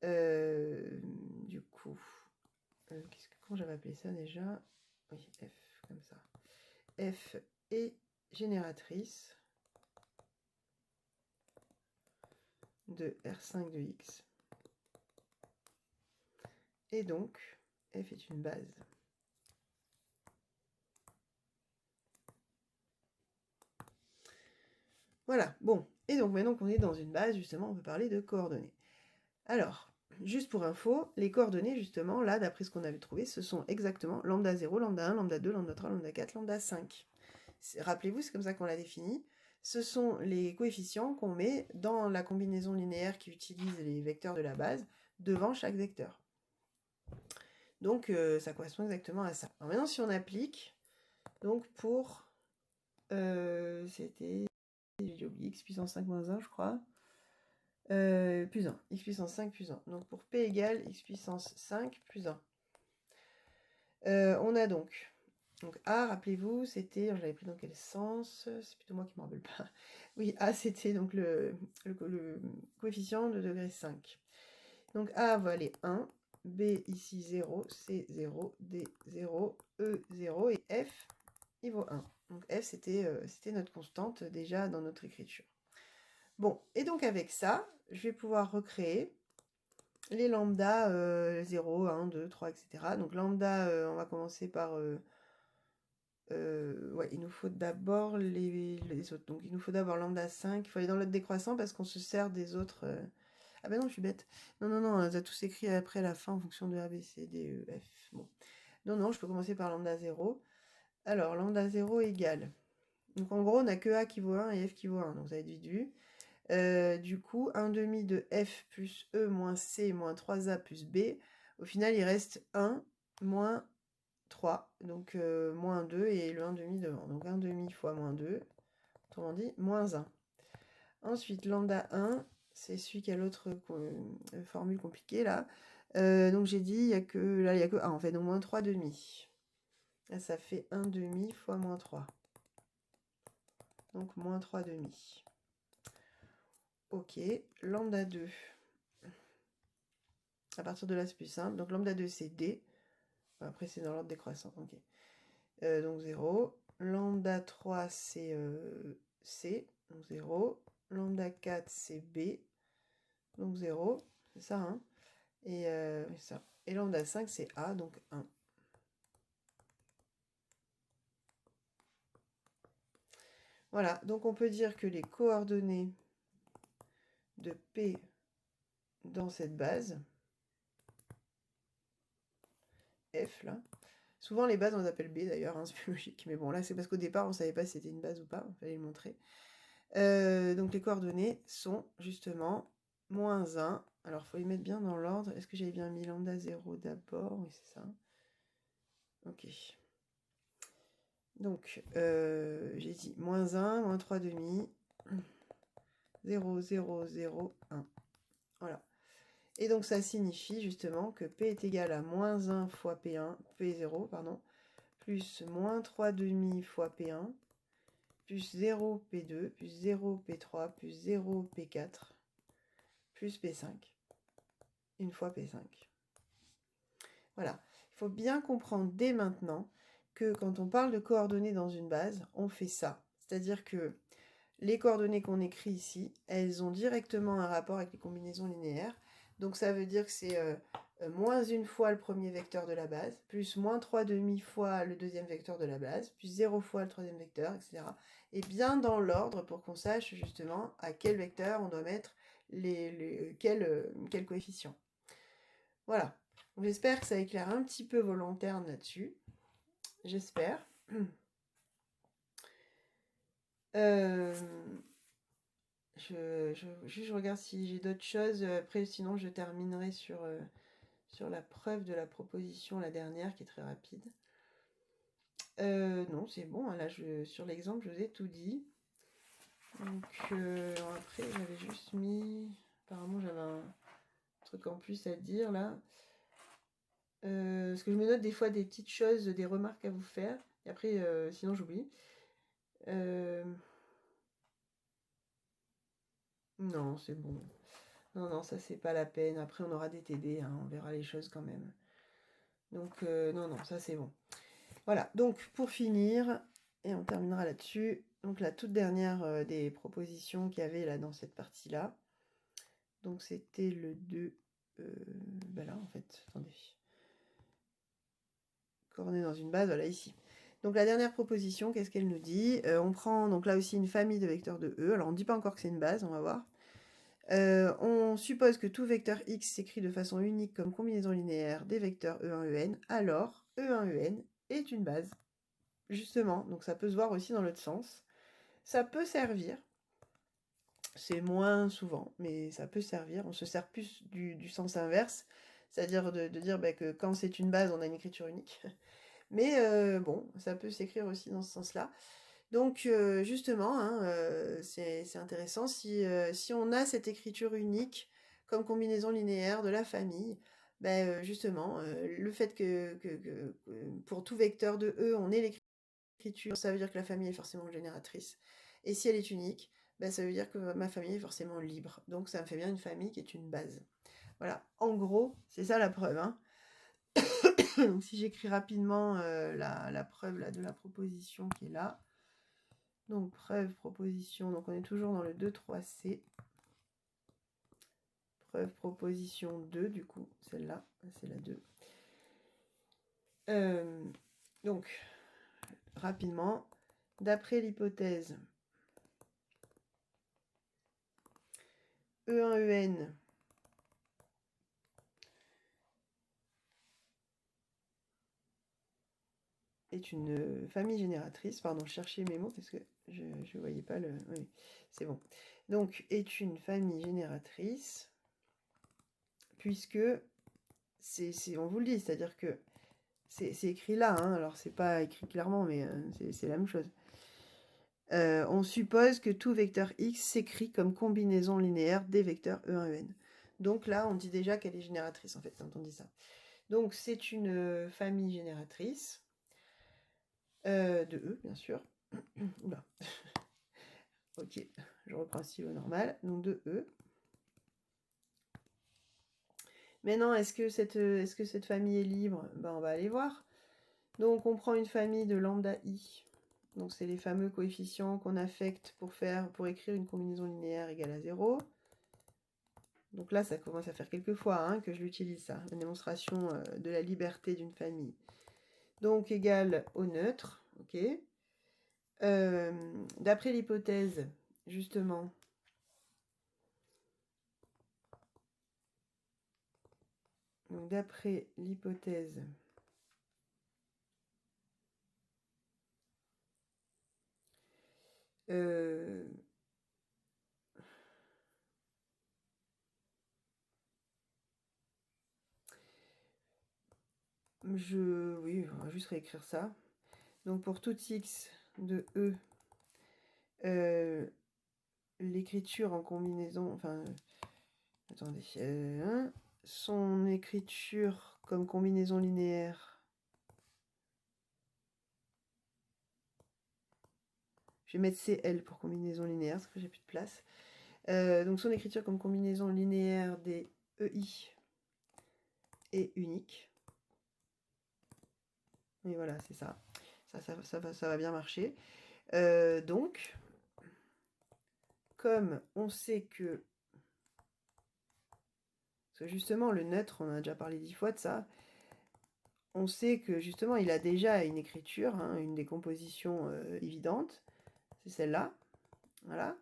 du coup, comment j'avais appelé ça déjà? Oui, F, comme ça. F est génératrice de R5 de X. Et donc, F est une base. Voilà, bon. Et donc maintenant qu'on est dans une base, justement, on peut parler de coordonnées. Alors, juste pour info, les coordonnées, justement, là, d'après ce qu'on avait trouvé, ce sont exactement lambda 0, lambda 1, lambda 2, lambda 3, lambda 4, lambda 5. Rappelez-vous, c'est comme ça qu'on l'a défini. Ce sont les coefficients qu'on met dans la combinaison linéaire qui utilise les vecteurs de la base devant chaque vecteur. Donc, ça correspond exactement à ça. Alors maintenant, si on applique, donc pour... c'était... J'ai oublié, x puissance 5 moins 1, je crois. Plus 1. X puissance 5 plus 1. Donc pour P égale x puissance 5 plus 1. On a donc A, rappelez-vous, c'était, je l'avais pris dans quel sens? C'est plutôt moi qui ne me rappelle pas. Oui, A, c'était donc le coefficient de degré 5. Donc A va aller 1, B ici 0, C 0, D 0, E 0 et F, il vaut 1. Donc F, c'était notre constante déjà dans notre écriture. Bon, et donc avec ça, je vais pouvoir recréer les lambda 0, 1, 2, 3, etc. Donc lambda, on va commencer par... ouais, il nous faut d'abord les autres. Donc il nous faut d'abord lambda 5. Il faut aller dans l'autre décroissant parce qu'on se sert des autres... Ah ben non, je suis bête. Non, non, non, on a tous écrit après la fin en fonction de A, B, C, D, E, F. Bon. Non, non, je peux commencer par lambda 0. Alors, lambda 0 égale... Donc en gros, on n'a que A qui vaut 1 et F qui vaut 1. Donc ça va être vite vu. Du coup, 1 demi de F plus E moins C moins 3A plus B. Au final, il reste 1 moins 3. Donc moins 2 et le 1 demi devant. Donc 1 demi fois moins 2. Autrement dit, moins 1. Ensuite, lambda 1, c'est celui qui a l'autre formule compliquée là. Donc j'ai dit, il n'y a que là, il n'y a que 1 en fait. Donc moins 3 demi. Là, ça fait 1 demi fois moins 3. Donc moins 3 demi. Ok, lambda 2. À partir de là, c'est plus simple. Donc lambda 2, c'est D. Après, c'est dans l'ordre décroissant. Ok. Donc 0. Lambda 3, c'est C. Donc 0. Lambda 4, c'est B. Donc 0. C'est ça, hein. Et ça. Et lambda 5, c'est A. Donc 1. Voilà. Donc on peut dire que les coordonnées de P dans cette base, F, là, souvent les bases on les appelle B d'ailleurs, hein, c'est plus logique. Mais bon, là c'est parce qu'au départ on ne savait pas si c'était une base ou pas, il fallait le montrer. Donc les coordonnées sont justement moins 1. Alors il faut les mettre bien dans l'ordre. Est-ce que j'avais bien mis lambda 0 d'abord? Oui, c'est ça. Ok. Donc j'ai dit moins 1, moins 3 demi, 0, 0, 0, 1. Voilà. Et donc ça signifie justement que P est égal à moins 1 fois P1, P0, pardon, plus moins 3 demi fois P1, plus 0 P2, plus 0 P3, plus 0 P4, plus P5, une fois P5. Voilà, il faut bien comprendre dès maintenant que quand on parle de coordonnées dans une base, on fait ça. C'est-à-dire que les coordonnées qu'on écrit ici, elles ont directement un rapport avec les combinaisons linéaires. Donc ça veut dire que c'est moins une fois le premier vecteur de la base, plus moins 3 demi fois le deuxième vecteur de la base, plus 0 fois le troisième vecteur, etc. Et bien dans l'ordre pour qu'on sache justement à quel vecteur on doit mettre quel coefficient. Voilà. J'espère que ça éclaire un petit peu vos lanternes là-dessus. J'espère. Je regarde si j'ai d'autres choses. Après, sinon, je terminerai sur la preuve de la proposition, la dernière, qui est très rapide. Non, c'est bon. Là, sur l'exemple, je vous ai tout dit. Donc, après, j'avais juste mis... Apparemment, j'avais un truc en plus à dire, là. Parce que je me note des fois des petites choses, des remarques à vous faire. Et après, sinon, j'oublie. Non, c'est bon. Non, ça, c'est pas la peine. Après, on aura des TD, hein, on verra les choses quand même. Donc, non, ça, c'est bon. Voilà, donc, pour finir, et on terminera là-dessus, donc la toute dernière des propositions qu'il y avait là dans cette partie-là. Donc, c'était le 2... là, en fait, attendez. Coordonnées dans une base, voilà, ici. Donc, la dernière proposition, qu'est-ce qu'elle nous dit? On prend, donc là aussi, une famille de vecteurs de E. Alors, on ne dit pas encore que c'est une base, on va voir. On suppose que tout vecteur x s'écrit de façon unique comme combinaison linéaire des vecteurs E1, En, alors E1, En est une base. Justement, donc ça peut se voir aussi dans l'autre sens. Ça peut servir, c'est moins souvent, mais ça peut servir. On se sert plus du sens inverse, c'est-à-dire de dire que quand c'est une base, on a une écriture unique. Mais bon, ça peut s'écrire aussi dans ce sens-là. Donc justement, hein, c'est intéressant, si on a cette écriture unique comme combinaison linéaire de la famille, justement, le fait que pour tout vecteur de E, on ait l'écriture, ça veut dire que la famille est forcément génératrice. Et si elle est unique, ça veut dire que ma famille est forcément libre. Donc ça me fait bien une famille qui est une base. Voilà, en gros, c'est ça la preuve. Hein. Donc si j'écris rapidement la preuve là, de la proposition qui est là. Donc, preuve, proposition. Donc, on est toujours dans le 2, 3C. Preuve, proposition 2, du coup. Celle-là, c'est la 2. Donc, rapidement, d'après l'hypothèse E1, En est une famille génératrice. Pardon, je cherchais mes mots parce que je ne voyais pas le... Oui, c'est bon. Donc, est une famille génératrice puisque, on vous le dit, c'est-à-dire que c'est écrit là, hein, alors c'est pas écrit clairement, mais c'est la même chose. On suppose que tout vecteur x s'écrit comme combinaison linéaire des vecteurs E1, En. Donc là, on dit déjà qu'elle est génératrice, en fait, quand on dit ça. Donc c'est une famille génératrice de E, bien sûr. Oula. Ok, je reprends le stylo normal. Donc de E. Maintenant, est-ce que cette famille est libre? On va aller voir. Donc on prend une famille de lambda i. Donc c'est les fameux coefficients qu'on affecte pour écrire une combinaison linéaire égale à 0. Donc là, ça commence à faire quelques fois hein, que je l'utilise, ça, la démonstration de la liberté d'une famille. Donc égale au neutre, ok. D'après l'hypothèse, justement, donc d'après l'hypothèse oui, on va juste réécrire ça. Donc pour tout x de E, l'écriture en combinaison, enfin, attendez, son écriture comme combinaison linéaire Je vais mettre CL pour combinaison linéaire, parce que j'ai plus de place. Donc son écriture comme combinaison linéaire des EI est unique. Et voilà, c'est ça. Ça va bien marcher. Donc, comme on sait que... Parce que justement, le neutre, on a déjà parlé 10 fois de ça. On sait que justement, il a déjà une écriture, hein, une décomposition évidente. C'est celle-là. Voilà.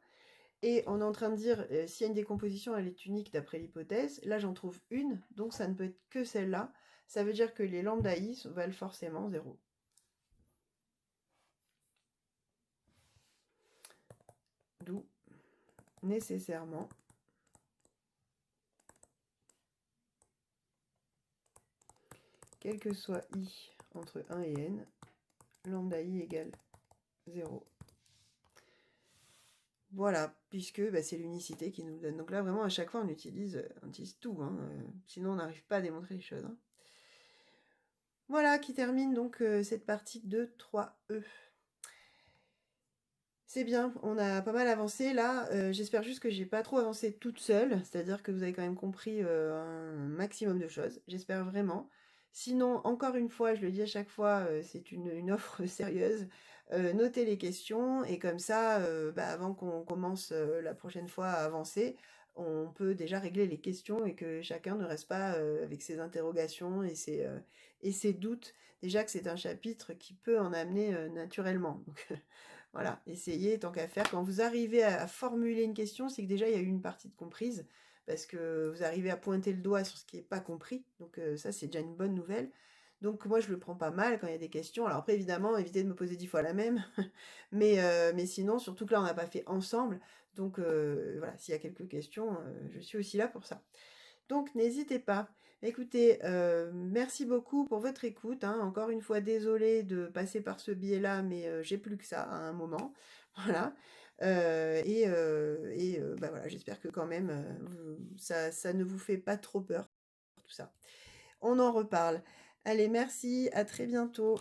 Et on est en train de dire, s'il y a une décomposition, elle est unique d'après l'hypothèse. Là, j'en trouve une, donc ça ne peut être que celle-là. Ça veut dire que les lambda i valent forcément 0. D'où, nécessairement, quel que soit i entre 1 et n, lambda i égale 0. Voilà, puisque bah, c'est l'unicité qui nous donne. Donc là, vraiment, à chaque fois, on utilise tout. Hein, sinon, on n'arrive pas à démontrer les choses. Hein. Voilà, qui termine donc cette partie de 3E. C'est bien, on a pas mal avancé là. J'espère juste que j'ai pas trop avancé toute seule, c'est-à-dire que vous avez quand même compris un maximum de choses. J'espère vraiment. Sinon, encore une fois, je le dis à chaque fois, c'est une offre sérieuse. Notez les questions et comme ça, bah, avant qu'on commence la prochaine fois à avancer, on peut déjà régler les questions et que chacun ne reste pas avec ses interrogations et ses doutes. Déjà que c'est un chapitre qui peut en amener naturellement. Donc, voilà, essayez tant qu'à faire. Quand vous arrivez à formuler une question, c'est que déjà il y a eu une partie de comprise, parce que vous arrivez à pointer le doigt sur ce qui n'est pas compris. Donc ça, c'est déjà une bonne nouvelle. Donc moi, je le prends pas mal quand il y a des questions. Alors après, évidemment, évitez de me poser 10 fois la même. mais sinon, surtout que là, on n'a pas fait ensemble. Donc voilà, s'il y a quelques questions, je suis aussi là pour ça. Donc n'hésitez pas. Écoutez, merci beaucoup pour votre écoute. Hein. Encore une fois, désolée de passer par ce biais-là, mais j'ai plus que ça à un moment. Voilà. Bah voilà, j'espère que quand même, ça ne vous fait pas trop peur, tout ça. On en reparle. Allez, merci, à très bientôt.